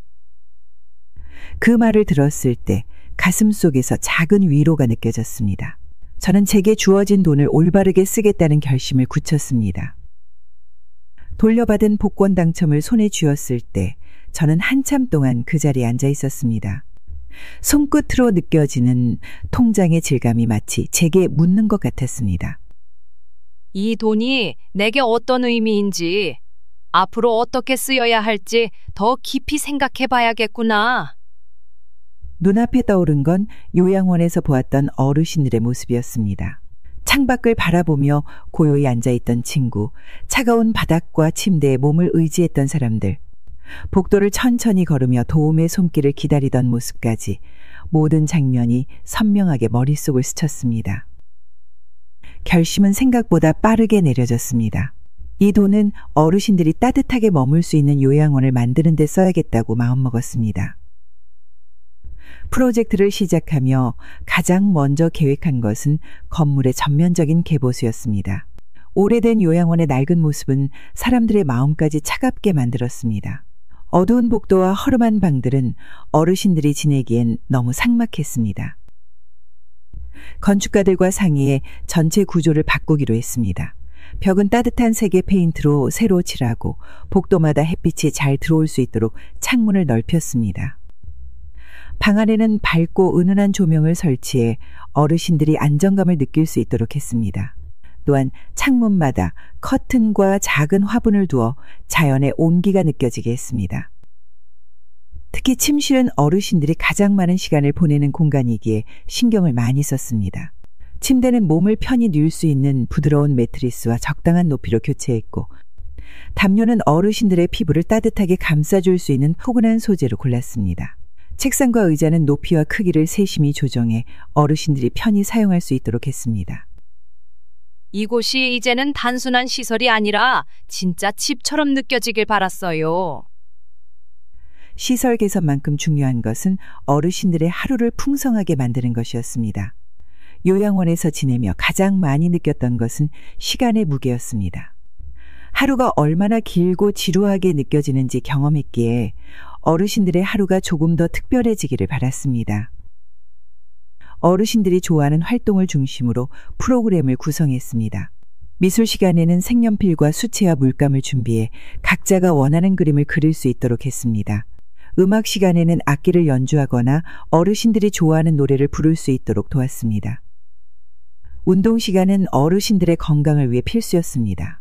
그 말을 들었을 때 가슴 속에서 작은 위로가 느껴졌습니다. 저는 제게 주어진 돈을 올바르게 쓰겠다는 결심을 굳혔습니다. 돌려받은 복권 당첨을 손에 쥐었을 때 저는 한참 동안 그 자리에 앉아 있었습니다. 손끝으로 느껴지는 통장의 질감이 마치 제게 묻는 것 같았습니다. 이 돈이 내게 어떤 의미인지, 앞으로 어떻게 쓰여야 할지 더 깊이 생각해 봐야겠구나. 눈앞에 떠오른 건 요양원에서 보았던 어르신들의 모습이었습니다. 창밖을 바라보며 고요히 앉아있던 친구, 차가운 바닥과 침대에 몸을 의지했던 사람들, 복도를 천천히 걸으며 도움의 손길을 기다리던 모습까지 모든 장면이 선명하게 머릿속을 스쳤습니다. 결심은 생각보다 빠르게 내려졌습니다. 이 돈은 어르신들이 따뜻하게 머물 수 있는 요양원을 만드는 데 써야겠다고 마음먹었습니다. 프로젝트를 시작하며 가장 먼저 계획한 것은 건물의 전면적인 개보수였습니다. 오래된 요양원의 낡은 모습은 사람들의 마음까지 차갑게 만들었습니다. 어두운 복도와 허름한 방들은 어르신들이 지내기엔 너무 삭막했습니다. 건축가들과 상의해 전체 구조를 바꾸기로 했습니다. 벽은 따뜻한 색의 페인트로 새로 칠하고 복도마다 햇빛이 잘 들어올 수 있도록 창문을 넓혔습니다. 방 안에는 밝고 은은한 조명을 설치해 어르신들이 안정감을 느낄 수 있도록 했습니다. 또한 창문마다 커튼과 작은 화분을 두어 자연의 온기가 느껴지게 했습니다. 특히 침실은 어르신들이 가장 많은 시간을 보내는 공간이기에 신경을 많이 썼습니다. 침대는 몸을 편히 뉘을 수 있는 부드러운 매트리스와 적당한 높이로 교체했고, 담요는 어르신들의 피부를 따뜻하게 감싸줄 수 있는 포근한 소재로 골랐습니다. 책상과 의자는 높이와 크기를 세심히 조정해 어르신들이 편히 사용할 수 있도록 했습니다. 이곳이 이제는 단순한 시설이 아니라 진짜 집처럼 느껴지길 바랐어요. 시설 개선만큼 중요한 것은 어르신들의 하루를 풍성하게 만드는 것이었습니다. 요양원에서 지내며 가장 많이 느꼈던 것은 시간의 무게였습니다. 하루가 얼마나 길고 지루하게 느껴지는지 경험했기에 어르신들의 하루가 조금 더 특별해지기를 바랐습니다. 어르신들이 좋아하는 활동을 중심으로 프로그램을 구성했습니다. 미술 시간에는 색연필과 수채와 물감을 준비해 각자가 원하는 그림을 그릴 수 있도록 했습니다. 음악 시간에는 악기를 연주하거나 어르신들이 좋아하는 노래를 부를 수 있도록 도왔습니다. 운동 시간은 어르신들의 건강을 위해 필수였습니다.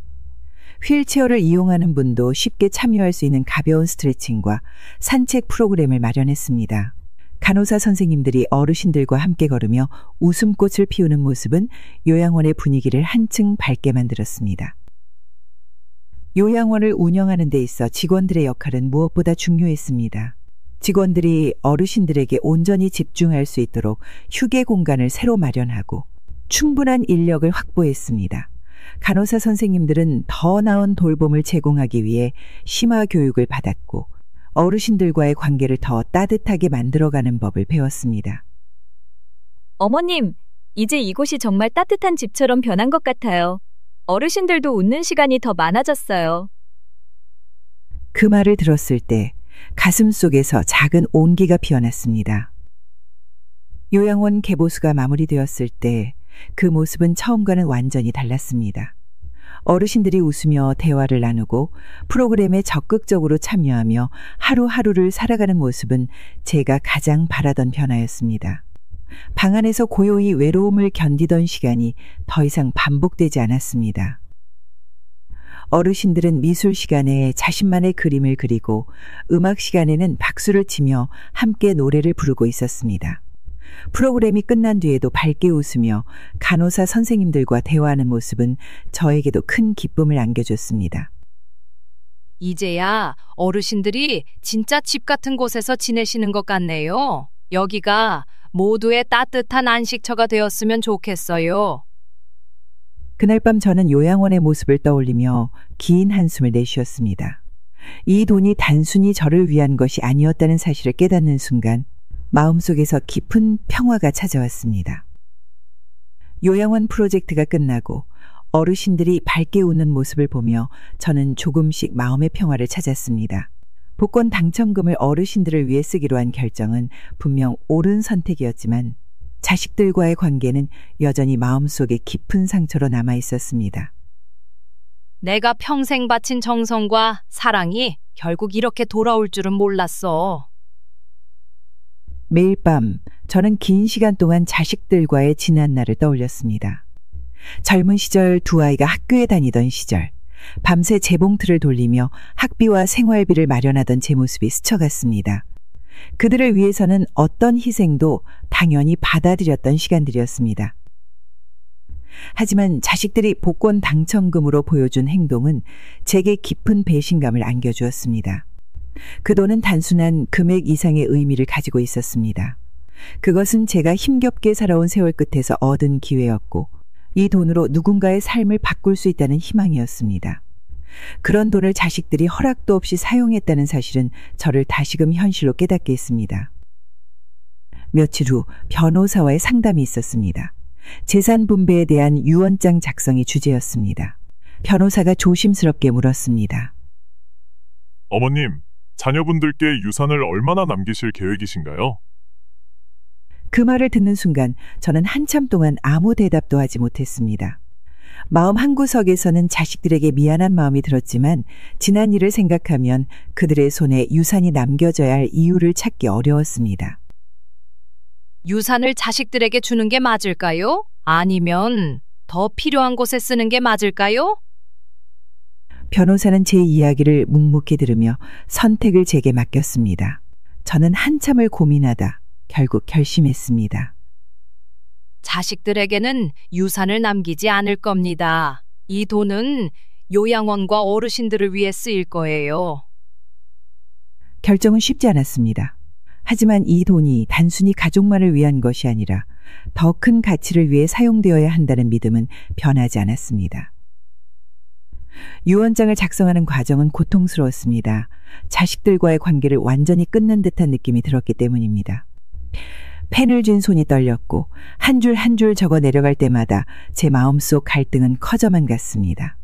휠체어를 이용하는 분도 쉽게 참여할 수 있는 가벼운 스트레칭과 산책 프로그램을 마련했습니다. 간호사 선생님들이 어르신들과 함께 걸으며 웃음꽃을 피우는 모습은 요양원의 분위기를 한층 밝게 만들었습니다. 요양원을 운영하는 데 있어 직원들의 역할은 무엇보다 중요했습니다. 직원들이 어르신들에게 온전히 집중할 수 있도록 휴게 공간을 새로 마련하고 충분한 인력을 확보했습니다. 간호사 선생님들은 더 나은 돌봄을 제공하기 위해 심화 교육을 받았고 어르신들과의 관계를 더 따뜻하게 만들어가는 법을 배웠습니다. 어머님, 이제 이곳이 정말 따뜻한 집처럼 변한 것 같아요. 어르신들도 웃는 시간이 더 많아졌어요. 그 말을 들었을 때 가슴 속에서 작은 온기가 피어났습니다. 요양원 개보수가 마무리되었을 때 그 모습은 처음과는 완전히 달랐습니다. 어르신들이 웃으며 대화를 나누고 프로그램에 적극적으로 참여하며 하루하루를 살아가는 모습은 제가 가장 바라던 변화였습니다. 방 안에서 고요히 외로움을 견디던 시간이 더 이상 반복되지 않았습니다. 어르신들은 미술 시간에 자신만의 그림을 그리고 음악 시간에는 박수를 치며 함께 노래를 부르고 있었습니다. 프로그램이 끝난 뒤에도 밝게 웃으며 간호사 선생님들과 대화하는 모습은 저에게도 큰 기쁨을 안겨줬습니다. 이제야 어르신들이 진짜 집 같은 곳에서 지내시는 것 같네요. 여기가 모두의 따뜻한 안식처가 되었으면 좋겠어요. 그날 밤 저는 요양원의 모습을 떠올리며 긴 한숨을 내쉬었습니다. 이 돈이 단순히 저를 위한 것이 아니었다는 사실을 깨닫는 순간 마음속에서 깊은 평화가 찾아왔습니다. 요양원 프로젝트가 끝나고 어르신들이 밝게 웃는 모습을 보며 저는 조금씩 마음의 평화를 찾았습니다. 복권 당첨금을 어르신들을 위해 쓰기로 한 결정은 분명 옳은 선택이었지만 자식들과의 관계는 여전히 마음속에 깊은 상처로 남아 있었습니다. 내가 평생 바친 정성과 사랑이 결국 이렇게 돌아올 줄은 몰랐어. 매일 밤 저는 긴 시간 동안 자식들과의 지난 날을 떠올렸습니다. 젊은 시절 두 아이가 학교에 다니던 시절, 밤새 재봉틀을 돌리며 학비와 생활비를 마련하던 제 모습이 스쳐갔습니다. 그들을 위해서는 어떤 희생도 당연히 받아들였던 시간들이었습니다. 하지만 자식들이 복권 당첨금으로 보여준 행동은 제게 깊은 배신감을 안겨주었습니다. 그 돈은 단순한 금액 이상의 의미를 가지고 있었습니다. 그것은 제가 힘겹게 살아온 세월 끝에서 얻은 기회였고 이 돈으로 누군가의 삶을 바꿀 수 있다는 희망이었습니다. 그런 돈을 자식들이 허락도 없이 사용했다는 사실은 저를 다시금 현실로 깨닫게 했습니다. 며칠 후 변호사와의 상담이 있었습니다. 재산 분배에 대한 유언장 작성이 주제였습니다. 변호사가 조심스럽게 물었습니다. 어머님, 자녀분들께 유산을 얼마나 남기실 계획이신가요? 그 말을 듣는 순간 저는 한참 동안 아무 대답도 하지 못했습니다. 마음 한구석에서는 자식들에게 미안한 마음이 들었지만 지난 일을 생각하면 그들의 손에 유산이 남겨져야 할 이유를 찾기 어려웠습니다. 유산을 자식들에게 주는 게 맞을까요? 아니면 더 필요한 곳에 쓰는 게 맞을까요? 변호사는 제 이야기를 묵묵히 들으며 선택을 제게 맡겼습니다. 저는 한참을 고민하다 결국 결심했습니다. 자식들에게는 유산을 남기지 않을 겁니다. 이 돈은 요양원과 어르신들을 위해 쓰일 거예요. 결정은 쉽지 않았습니다. 하지만 이 돈이 단순히 가족만을 위한 것이 아니라 더 큰 가치를 위해 사용되어야 한다는 믿음은 변하지 않았습니다. 유언장을 작성하는 과정은 고통스러웠습니다. 자식들과의 관계를 완전히 끊는 듯한 느낌이 들었기 때문입니다. 펜을 쥔 손이 떨렸고 한 줄 한 줄 적어 내려갈 때마다 제 마음속 갈등은 커져만 갔습니다.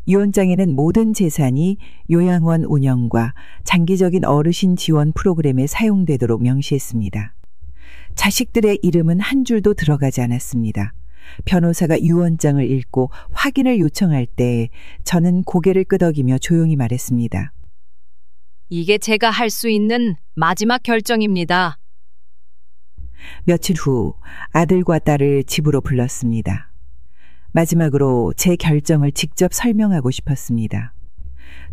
유언장에는 모든 재산이 요양원 운영과 장기적인 어르신 지원 프로그램에 사용되도록 명시했습니다. 자식들의 이름은 한 줄도 들어가지 않았습니다. 변호사가 유언장을 읽고 확인을 요청할 때 저는 고개를 끄덕이며 조용히 말했습니다. 이게 제가 할 수 있는 마지막 결정입니다. 며칠 후 아들과 딸을 집으로 불렀습니다. 마지막으로 제 결정을 직접 설명하고 싶었습니다.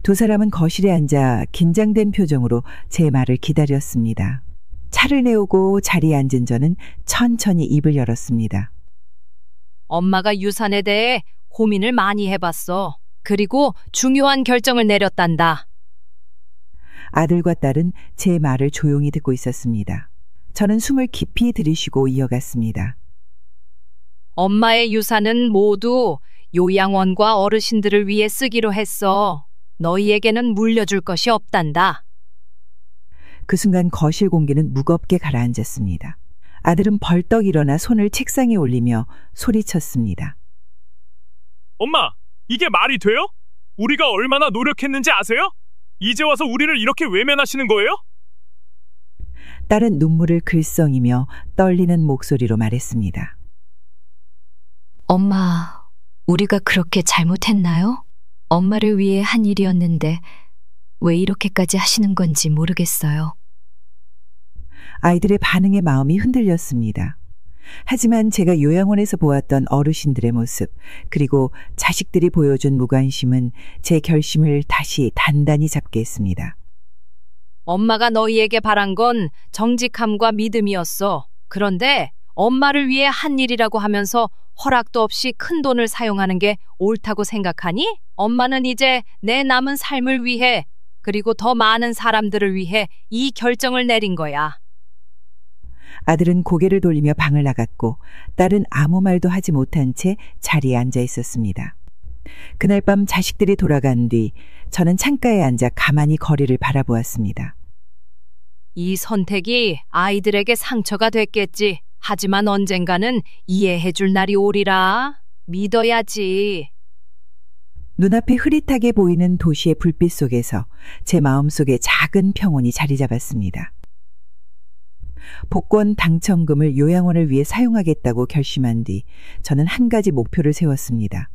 두 사람은 거실에 앉아 긴장된 표정으로 제 말을 기다렸습니다. 차를 내오고 자리에 앉은 저는 천천히 입을 열었습니다. 엄마가 유산에 대해 고민을 많이 해봤어. 그리고 중요한 결정을 내렸단다. 아들과 딸은 제 말을 조용히 듣고 있었습니다. 저는 숨을 깊이 들이쉬고 이어갔습니다. 엄마의 유산은 모두 요양원과 어르신들을 위해 쓰기로 했어. 너희에게는 물려줄 것이 없단다. 그 순간 거실 공기는 무겁게 가라앉았습니다. 아들은 벌떡 일어나 손을 책상에 올리며 소리쳤습니다. 엄마, 이게 말이 돼요? 우리가 얼마나 노력했는지 아세요? 이제 와서 우리를 이렇게 외면하시는 거예요? 딸은 눈물을 글썽이며 떨리는 목소리로 말했습니다. 엄마, 우리가 그렇게 잘못했나요? 엄마를 위해 한 일이었는데 왜 이렇게까지 하시는 건지 모르겠어요. 아이들의 반응에 마음이 흔들렸습니다. 하지만 제가 요양원에서 보았던 어르신들의 모습, 그리고 자식들이 보여준 무관심은 제 결심을 다시 단단히 잡게 했습니다. 엄마가 너희에게 바란 건 정직함과 믿음이었어. 그런데 엄마를 위해 한 일이라고 하면서 허락도 없이 큰 돈을 사용하는 게 옳다고 생각하니? 엄마는 이제 내 남은 삶을 위해, 그리고 더 많은 사람들을 위해 이 결정을 내린 거야. 아들은 고개를 돌리며 방을 나갔고 딸은 아무 말도 하지 못한 채 자리에 앉아 있었습니다. 그날 밤 자식들이 돌아간 뒤 저는 창가에 앉아 가만히 거리를 바라보았습니다. 이 선택이 아이들에게 상처가 됐겠지. 하지만 언젠가는 이해해 줄 날이 오리라. 믿어야지. 눈앞에 흐릿하게 보이는 도시의 불빛 속에서 제 마음속에 작은 평온이 자리 잡았습니다. 복권 당첨금을 요양원을 위해 사용하겠다고 결심한 뒤 저는 한 가지 목표를 세웠습니다.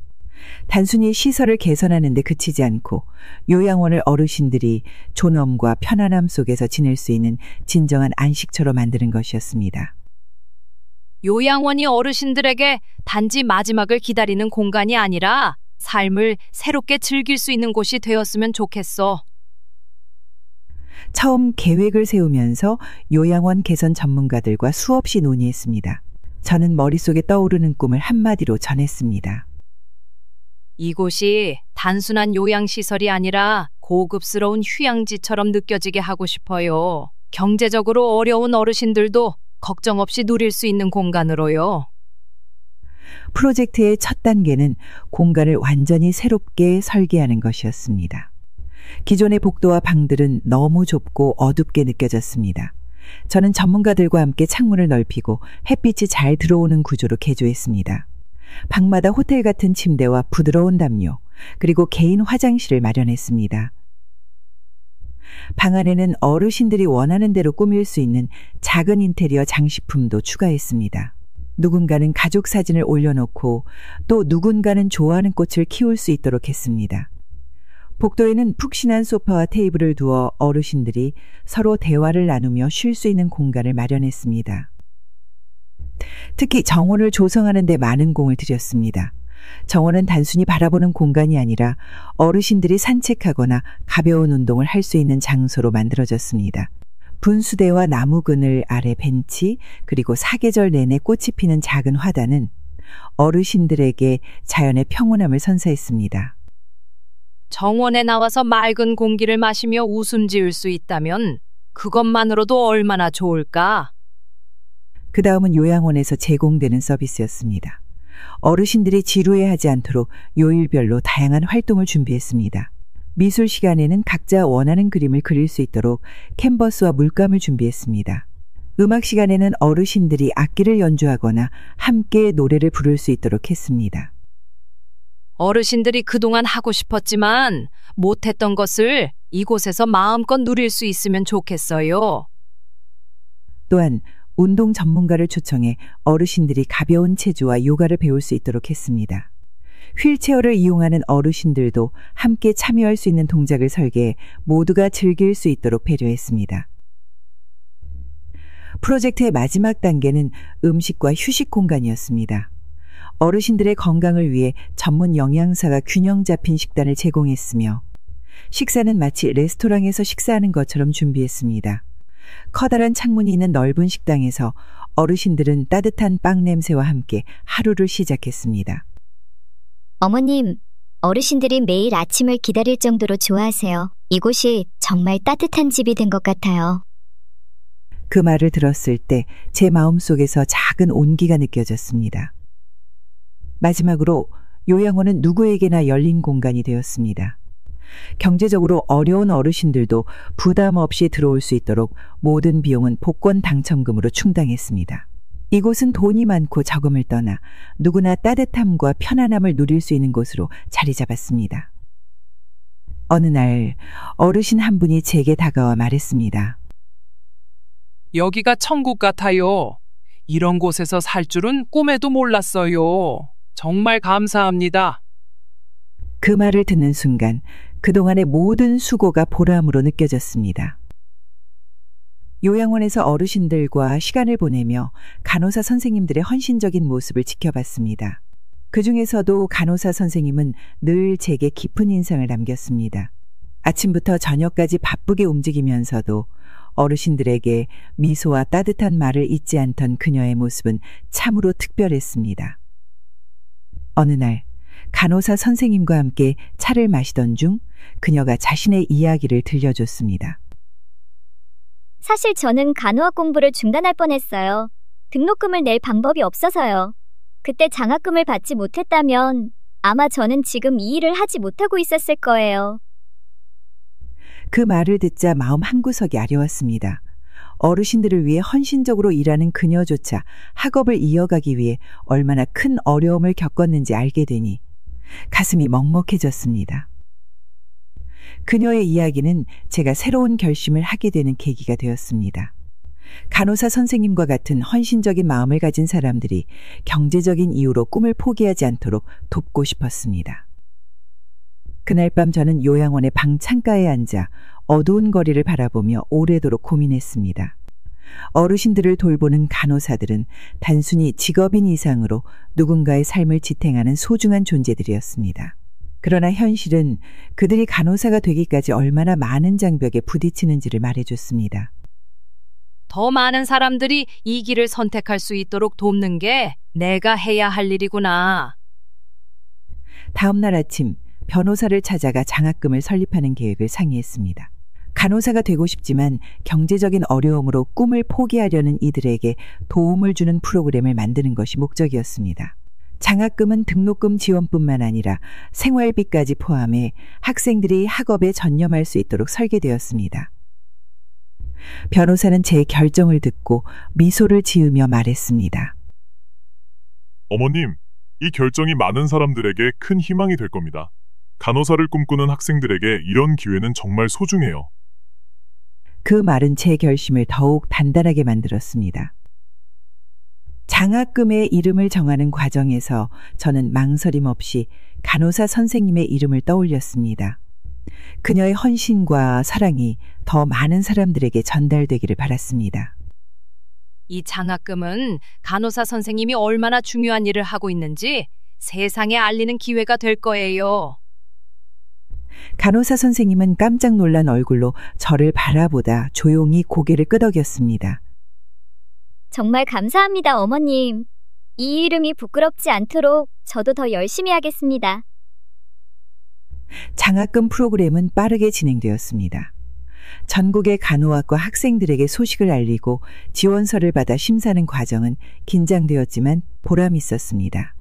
단순히 시설을 개선하는 데 그치지 않고 요양원을 어르신들이 존엄과 편안함 속에서 지낼 수 있는 진정한 안식처로 만드는 것이었습니다. 요양원이 어르신들에게 단지 마지막을 기다리는 공간이 아니라 삶을 새롭게 즐길 수 있는 곳이 되었으면 좋겠어. 처음 계획을 세우면서 요양원 개선 전문가들과 수없이 논의했습니다. 저는 머릿속에 떠오르는 꿈을 한마디로 전했습니다. 이곳이 단순한 요양시설이 아니라 고급스러운 휴양지처럼 느껴지게 하고 싶어요. 경제적으로 어려운 어르신들도 걱정 없이 누릴 수 있는 공간으로요. 프로젝트의 첫 단계는 공간을 완전히 새롭게 설계하는 것이었습니다. 기존의 복도와 방들은 너무 좁고 어둡게 느껴졌습니다. 저는 전문가들과 함께 창문을 넓히고 햇빛이 잘 들어오는 구조로 개조했습니다. 방마다 호텔 같은 침대와 부드러운 담요, 그리고 개인 화장실을 마련했습니다. 방 안에는 어르신들이 원하는 대로 꾸밀 수 있는 작은 인테리어 장식품도 추가했습니다. 누군가는 가족 사진을 올려놓고 또 누군가는 좋아하는 꽃을 키울 수 있도록 했습니다. 복도에는 푹신한 소파와 테이블을 두어 어르신들이 서로 대화를 나누며 쉴 수 있는 공간을 마련했습니다. 특히 정원을 조성하는 데 많은 공을 들였습니다. 정원은 단순히 바라보는 공간이 아니라 어르신들이 산책하거나 가벼운 운동을 할 수 있는 장소로 만들어졌습니다. 분수대와 나무 그늘 아래 벤치, 그리고 사계절 내내 꽃이 피는 작은 화단은 어르신들에게 자연의 평온함을 선사했습니다. 정원에 나와서 맑은 공기를 마시며 웃음 지을 수 있다면 그것만으로도 얼마나 좋을까? 그 다음은 요양원에서 제공되는 서비스였습니다. 어르신들이 지루해하지 않도록 요일별로 다양한 활동을 준비했습니다. 미술 시간에는 각자 원하는 그림을 그릴 수 있도록 캔버스와 물감을 준비했습니다. 음악 시간에는 어르신들이 악기를 연주하거나 함께 노래를 부를 수 있도록 했습니다. 어르신들이 그동안 하고 싶었지만 못했던 것을 이곳에서 마음껏 누릴 수 있으면 좋겠어요. 또한 운동 전문가를 초청해 어르신들이 가벼운 체조와 요가를 배울 수 있도록 했습니다. 휠체어를 이용하는 어르신들도 함께 참여할 수 있는 동작을 설계해 모두가 즐길 수 있도록 배려했습니다. 프로젝트의 마지막 단계는 음식과 휴식 공간이었습니다. 어르신들의 건강을 위해 전문 영양사가 균형 잡힌 식단을 제공했으며 식사는 마치 레스토랑에서 식사하는 것처럼 준비했습니다. 커다란 창문이 있는 넓은 식당에서 어르신들은 따뜻한 빵 냄새와 함께 하루를 시작했습니다. 어머님, 어르신들이 매일 아침을 기다릴 정도로 좋아하세요. 이곳이 정말 따뜻한 집이 된 것 같아요. 그 말을 들었을 때 제 마음속에서 작은 온기가 느껴졌습니다. 마지막으로 요양원은 누구에게나 열린 공간이 되었습니다. 경제적으로 어려운 어르신들도 부담 없이 들어올 수 있도록 모든 비용은 복권 당첨금으로 충당했습니다. 이곳은 돈이 많고 적음을 떠나 누구나 따뜻함과 편안함을 누릴 수 있는 곳으로 자리 잡았습니다. 어느 날 어르신 한 분이 제게 다가와 말했습니다. 여기가 천국 같아요. 이런 곳에서 살 줄은 꿈에도 몰랐어요. 정말 감사합니다. 그 말을 듣는 순간 그동안의 모든 수고가 보람으로 느껴졌습니다. 요양원에서 어르신들과 시간을 보내며 간호사 선생님들의 헌신적인 모습을 지켜봤습니다. 그 중에서도 간호사 선생님은 늘 제게 깊은 인상을 남겼습니다. 아침부터 저녁까지 바쁘게 움직이면서도 어르신들에게 미소와 따뜻한 말을 잊지 않던 그녀의 모습은 참으로 특별했습니다. 어느 날 간호사 선생님과 함께 차를 마시던 중 그녀가 자신의 이야기를 들려줬습니다. 사실 저는 간호학 공부를 중단할 뻔했어요. 등록금을 낼 방법이 없어서요. 그때 장학금을 받지 못했다면 아마 저는 지금 이 일을 하지 못하고 있었을 거예요. 그 말을 듣자 마음 한구석이 아려웠습니다. 어르신들을 위해 헌신적으로 일하는 그녀조차 학업을 이어가기 위해 얼마나 큰 어려움을 겪었는지 알게 되니 가슴이 먹먹해졌습니다. 그녀의 이야기는 제가 새로운 결심을 하게 되는 계기가 되었습니다. 간호사 선생님과 같은 헌신적인 마음을 가진 사람들이 경제적인 이유로 꿈을 포기하지 않도록 돕고 싶었습니다. 그날 밤 저는 요양원의 방 창가에 앉아 어두운 거리를 바라보며 오래도록 고민했습니다. 어르신들을 돌보는 간호사들은 단순히 직업인 이상으로 누군가의 삶을 지탱하는 소중한 존재들이었습니다. 그러나 현실은 그들이 간호사가 되기까지 얼마나 많은 장벽에 부딪히는지를 말해줬습니다. 더 많은 사람들이 이 길을 선택할 수 있도록 돕는 게 내가 해야 할 일이구나. 다음 날 아침 변호사를 찾아가 장학금을 설립하는 계획을 상의했습니다. 간호사가 되고 싶지만 경제적인 어려움으로 꿈을 포기하려는 이들에게 도움을 주는 프로그램을 만드는 것이 목적이었습니다. 장학금은 등록금 지원뿐만 아니라 생활비까지 포함해 학생들이 학업에 전념할 수 있도록 설계되었습니다. 변호사는 제 결정을 듣고 미소를 지으며 말했습니다. 어머님, 이 결정이 많은 사람들에게 큰 희망이 될 겁니다. 간호사를 꿈꾸는 학생들에게 이런 기회는 정말 소중해요. 그 말은 제 결심을 더욱 단단하게 만들었습니다. 장학금의 이름을 정하는 과정에서 저는 망설임 없이 간호사 선생님의 이름을 떠올렸습니다. 그녀의 헌신과 사랑이 더 많은 사람들에게 전달되기를 바랐습니다. 이 장학금은 간호사 선생님이 얼마나 중요한 일을 하고 있는지 세상에 알리는 기회가 될 거예요. 간호사 선생님은 깜짝 놀란 얼굴로 저를 바라보다 조용히 고개를 끄덕였습니다. 정말 감사합니다, 어머님. 이 이름이 부끄럽지 않도록 저도 더 열심히 하겠습니다. 장학금 프로그램은 빠르게 진행되었습니다. 전국의 간호학과 학생들에게 소식을 알리고 지원서를 받아 심사하는 과정은 긴장되었지만 보람이 있었습니다.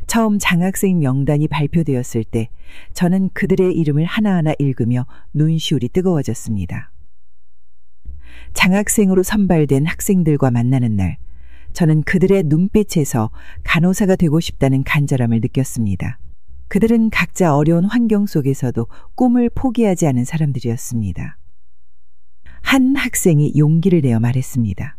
처음 장학생 명단이 발표되었을 때 저는 그들의 이름을 하나하나 읽으며 눈시울이 뜨거워졌습니다. 장학생으로 선발된 학생들과 만나는 날, 저는 그들의 눈빛에서 간호사가 되고 싶다는 간절함을 느꼈습니다. 그들은 각자 어려운 환경 속에서도 꿈을 포기하지 않은 사람들이었습니다. 한 학생이 용기를 내어 말했습니다.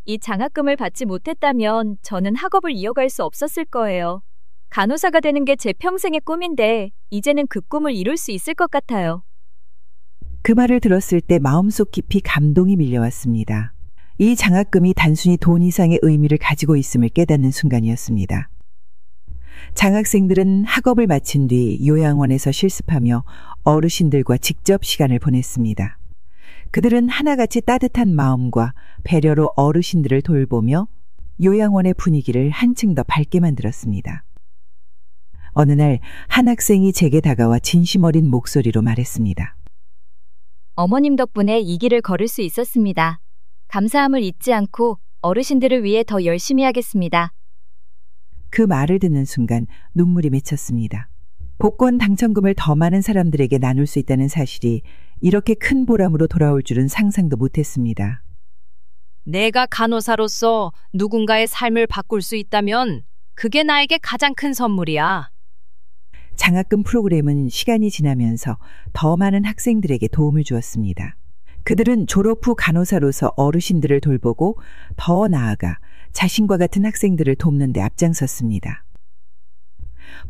이 장학금을 받지 못했다면 저는 학업을 이어갈 수 없었을 거예요. 간호사가 되는 게 제 평생의 꿈인데 이제는 그 꿈을 이룰 수 있을 것 같아요. 그 말을 들었을 때 마음속 깊이 감동이 밀려왔습니다. 이 장학금이 단순히 돈 이상의 의미를 가지고 있음을 깨닫는 순간이었습니다. 장학생들은 학업을 마친 뒤 요양원에서 실습하며 어르신들과 직접 시간을 보냈습니다. 그들은 하나같이 따뜻한 마음과 배려로 어르신들을 돌보며 요양원의 분위기를 한층 더 밝게 만들었습니다. 어느 날 한 학생이 제게 다가와 진심 어린 목소리로 말했습니다. 어머님 덕분에 이 길을 걸을 수 있었습니다. 감사함을 잊지 않고 어르신들을 위해 더 열심히 하겠습니다. 그 말을 듣는 순간 눈물이 맺혔습니다. 복권 당첨금을 더 많은 사람들에게 나눌 수 있다는 사실이 이렇게 큰 보람으로 돌아올 줄은 상상도 못했습니다. 내가 간호사로서 누군가의 삶을 바꿀 수 있다면 그게 나에게 가장 큰 선물이야. 장학금 프로그램은 시간이 지나면서 더 많은 학생들에게 도움을 주었습니다. 그들은 졸업 후 간호사로서 어르신들을 돌보고 더 나아가 자신과 같은 학생들을 돕는 데 앞장섰습니다.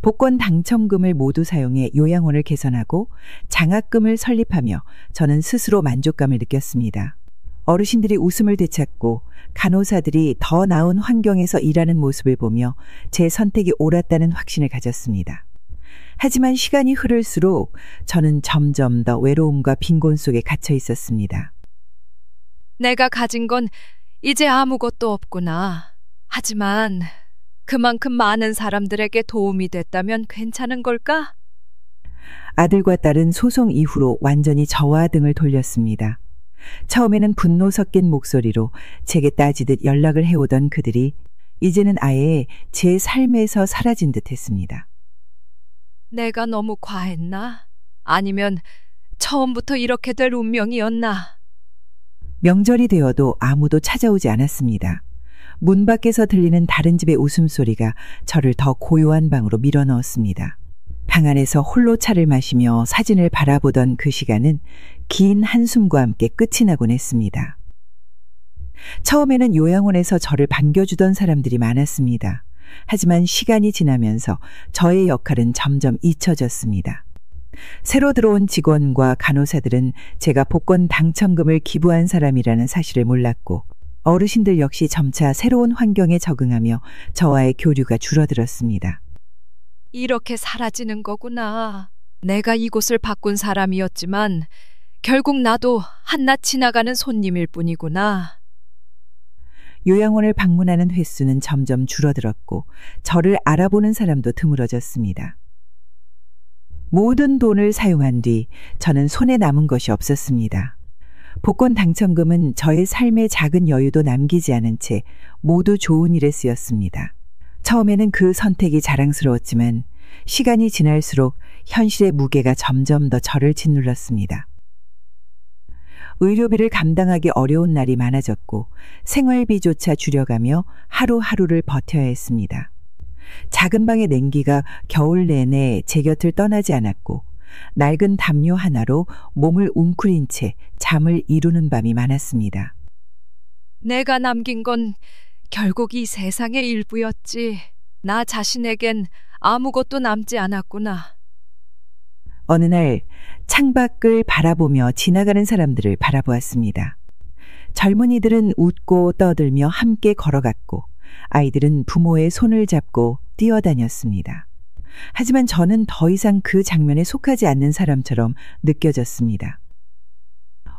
복권 당첨금을 모두 사용해 요양원을 개선하고 장학금을 설립하며 저는 스스로 만족감을 느꼈습니다. 어르신들이 웃음을 되찾고 간호사들이 더 나은 환경에서 일하는 모습을 보며 제 선택이 옳았다는 확신을 가졌습니다. 하지만 시간이 흐를수록 저는 점점 더 외로움과 빈곤 속에 갇혀 있었습니다. 내가 가진 건 이제 아무것도 없구나. 하지만 그만큼 많은 사람들에게 도움이 됐다면 괜찮은 걸까? 아들과 딸은 소송 이후로 완전히 저와 등을 돌렸습니다. 처음에는 분노 섞인 목소리로 제게 따지듯 연락을 해오던 그들이 이제는 아예 제 삶에서 사라진 듯 했습니다. 내가 너무 과했나? 아니면 처음부터 이렇게 될 운명이었나? 명절이 되어도 아무도 찾아오지 않았습니다. 문 밖에서 들리는 다른 집의 웃음소리가 저를 더 고요한 방으로 밀어넣었습니다. 방 안에서 홀로 차를 마시며 사진을 바라보던 그 시간은 긴 한숨과 함께 끝이 나곤 했습니다. 처음에는 요양원에서 저를 반겨주던 사람들이 많았습니다. 하지만 시간이 지나면서 저의 역할은 점점 잊혀졌습니다. 새로 들어온 직원과 간호사들은 제가 복권 당첨금을 기부한 사람이라는 사실을 몰랐고 어르신들 역시 점차 새로운 환경에 적응하며 저와의 교류가 줄어들었습니다. 이렇게 사라지는 거구나. 내가 이곳을 바꾼 사람이었지만 결국 나도 한낱 지나가는 손님일 뿐이구나. 요양원을 방문하는 횟수는 점점 줄어들었고 저를 알아보는 사람도 드물어졌습니다. 모든 돈을 사용한 뒤 저는 손에 남은 것이 없었습니다. 복권 당첨금은 저의 삶의 작은 여유도 남기지 않은 채 모두 좋은 일에 쓰였습니다. 처음에는 그 선택이 자랑스러웠지만 시간이 지날수록 현실의 무게가 점점 더 저를 짓눌렀습니다. 의료비를 감당하기 어려운 날이 많아졌고 생활비조차 줄여가며 하루하루를 버텨야 했습니다. 작은 방의 냉기가 겨울 내내 제 곁을 떠나지 않았고 낡은 담요 하나로 몸을 웅크린 채 잠을 이루는 밤이 많았습니다. 내가 남긴 건 결국 이 세상의 일부였지. 나 자신에겐 아무것도 남지 않았구나. 어느 날 창밖을 바라보며 지나가는 사람들을 바라보았습니다. 젊은이들은 웃고 떠들며 함께 걸어갔고 아이들은 부모의 손을 잡고 뛰어다녔습니다. 하지만 저는 더 이상 그 장면에 속하지 않는 사람처럼 느껴졌습니다.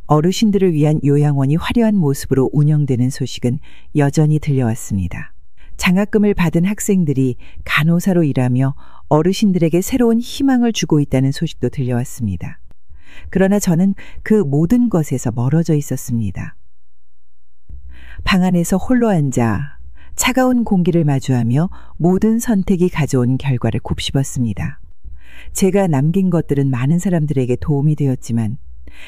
어르신들을 위한 요양원이 화려한 모습으로 운영되는 소식은 여전히 들려왔습니다. 장학금을 받은 학생들이 간호사로 일하며 어르신들에게 새로운 희망을 주고 있다는 소식도 들려왔습니다. 그러나 저는 그 모든 것에서 멀어져 있었습니다. 방 안에서 홀로 앉아 차가운 공기를 마주하며 모든 선택이 가져온 결과를 곱씹었습니다. 제가 남긴 것들은 많은 사람들에게 도움이 되었지만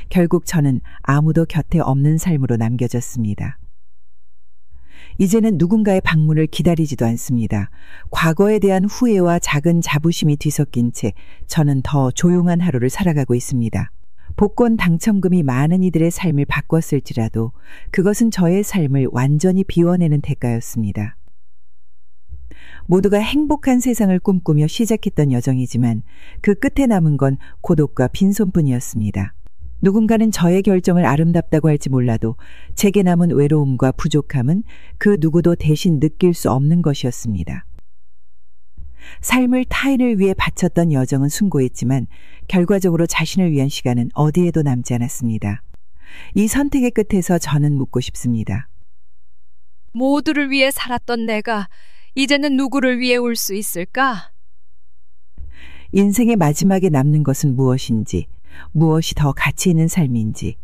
결국 저는 아무도 곁에 없는 삶으로 남겨졌습니다. 이제는 누군가의 방문을 기다리지도 않습니다. 과거에 대한 후회와 작은 자부심이 뒤섞인 채 저는 더 조용한 하루를 살아가고 있습니다. 복권 당첨금이 많은 이들의 삶을 바꿨을지라도 그것은 저의 삶을 완전히 비워내는 대가였습니다. 모두가 행복한 세상을 꿈꾸며 시작했던 여정이지만 그 끝에 남은 건 고독과 빈손뿐이었습니다. 누군가는 저의 결정을 아름답다고 할지 몰라도 제게 남은 외로움과 부족함은 그 누구도 대신 느낄 수 없는 것이었습니다. 삶을 타인을 위해 바쳤던 여정은 숭고했지만 결과적으로 자신을 위한 시간은 어디에도 남지 않았습니다. 이 선택의 끝에서 저는 묻고 싶습니다. 모두를 위해 살았던 내가 이제는 누구를 위해 울 수 있을까? 인생의 마지막에 남는 것은 무엇인지, 무엇이 더 가치 있는 삶인지,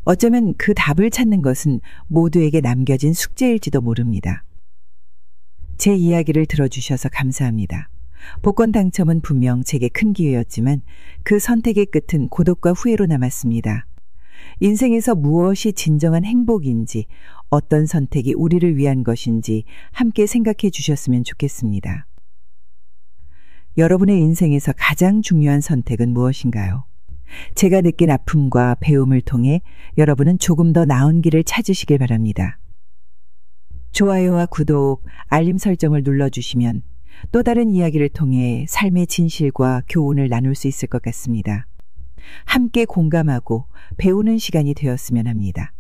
어쩌면 그 답을 찾는 것은 모두에게 남겨진 숙제일지도 모릅니다. 제 이야기를 들어주셔서 감사합니다. 복권 당첨은 분명 제게 큰 기회였지만 그 선택의 끝은 고독과 후회로 남았습니다. 인생에서 무엇이 진정한 행복인지, 어떤 선택이 우리를 위한 것인지 함께 생각해 주셨으면 좋겠습니다. 여러분의 인생에서 가장 중요한 선택은 무엇인가요? 제가 느낀 아픔과 배움을 통해 여러분은 조금 더 나은 길을 찾으시길 바랍니다. 좋아요와 구독, 알림 설정을 눌러주시면 또 다른 이야기를 통해 삶의 진실과 교훈을 나눌 수 있을 것 같습니다. 함께 공감하고 배우는 시간이 되었으면 합니다.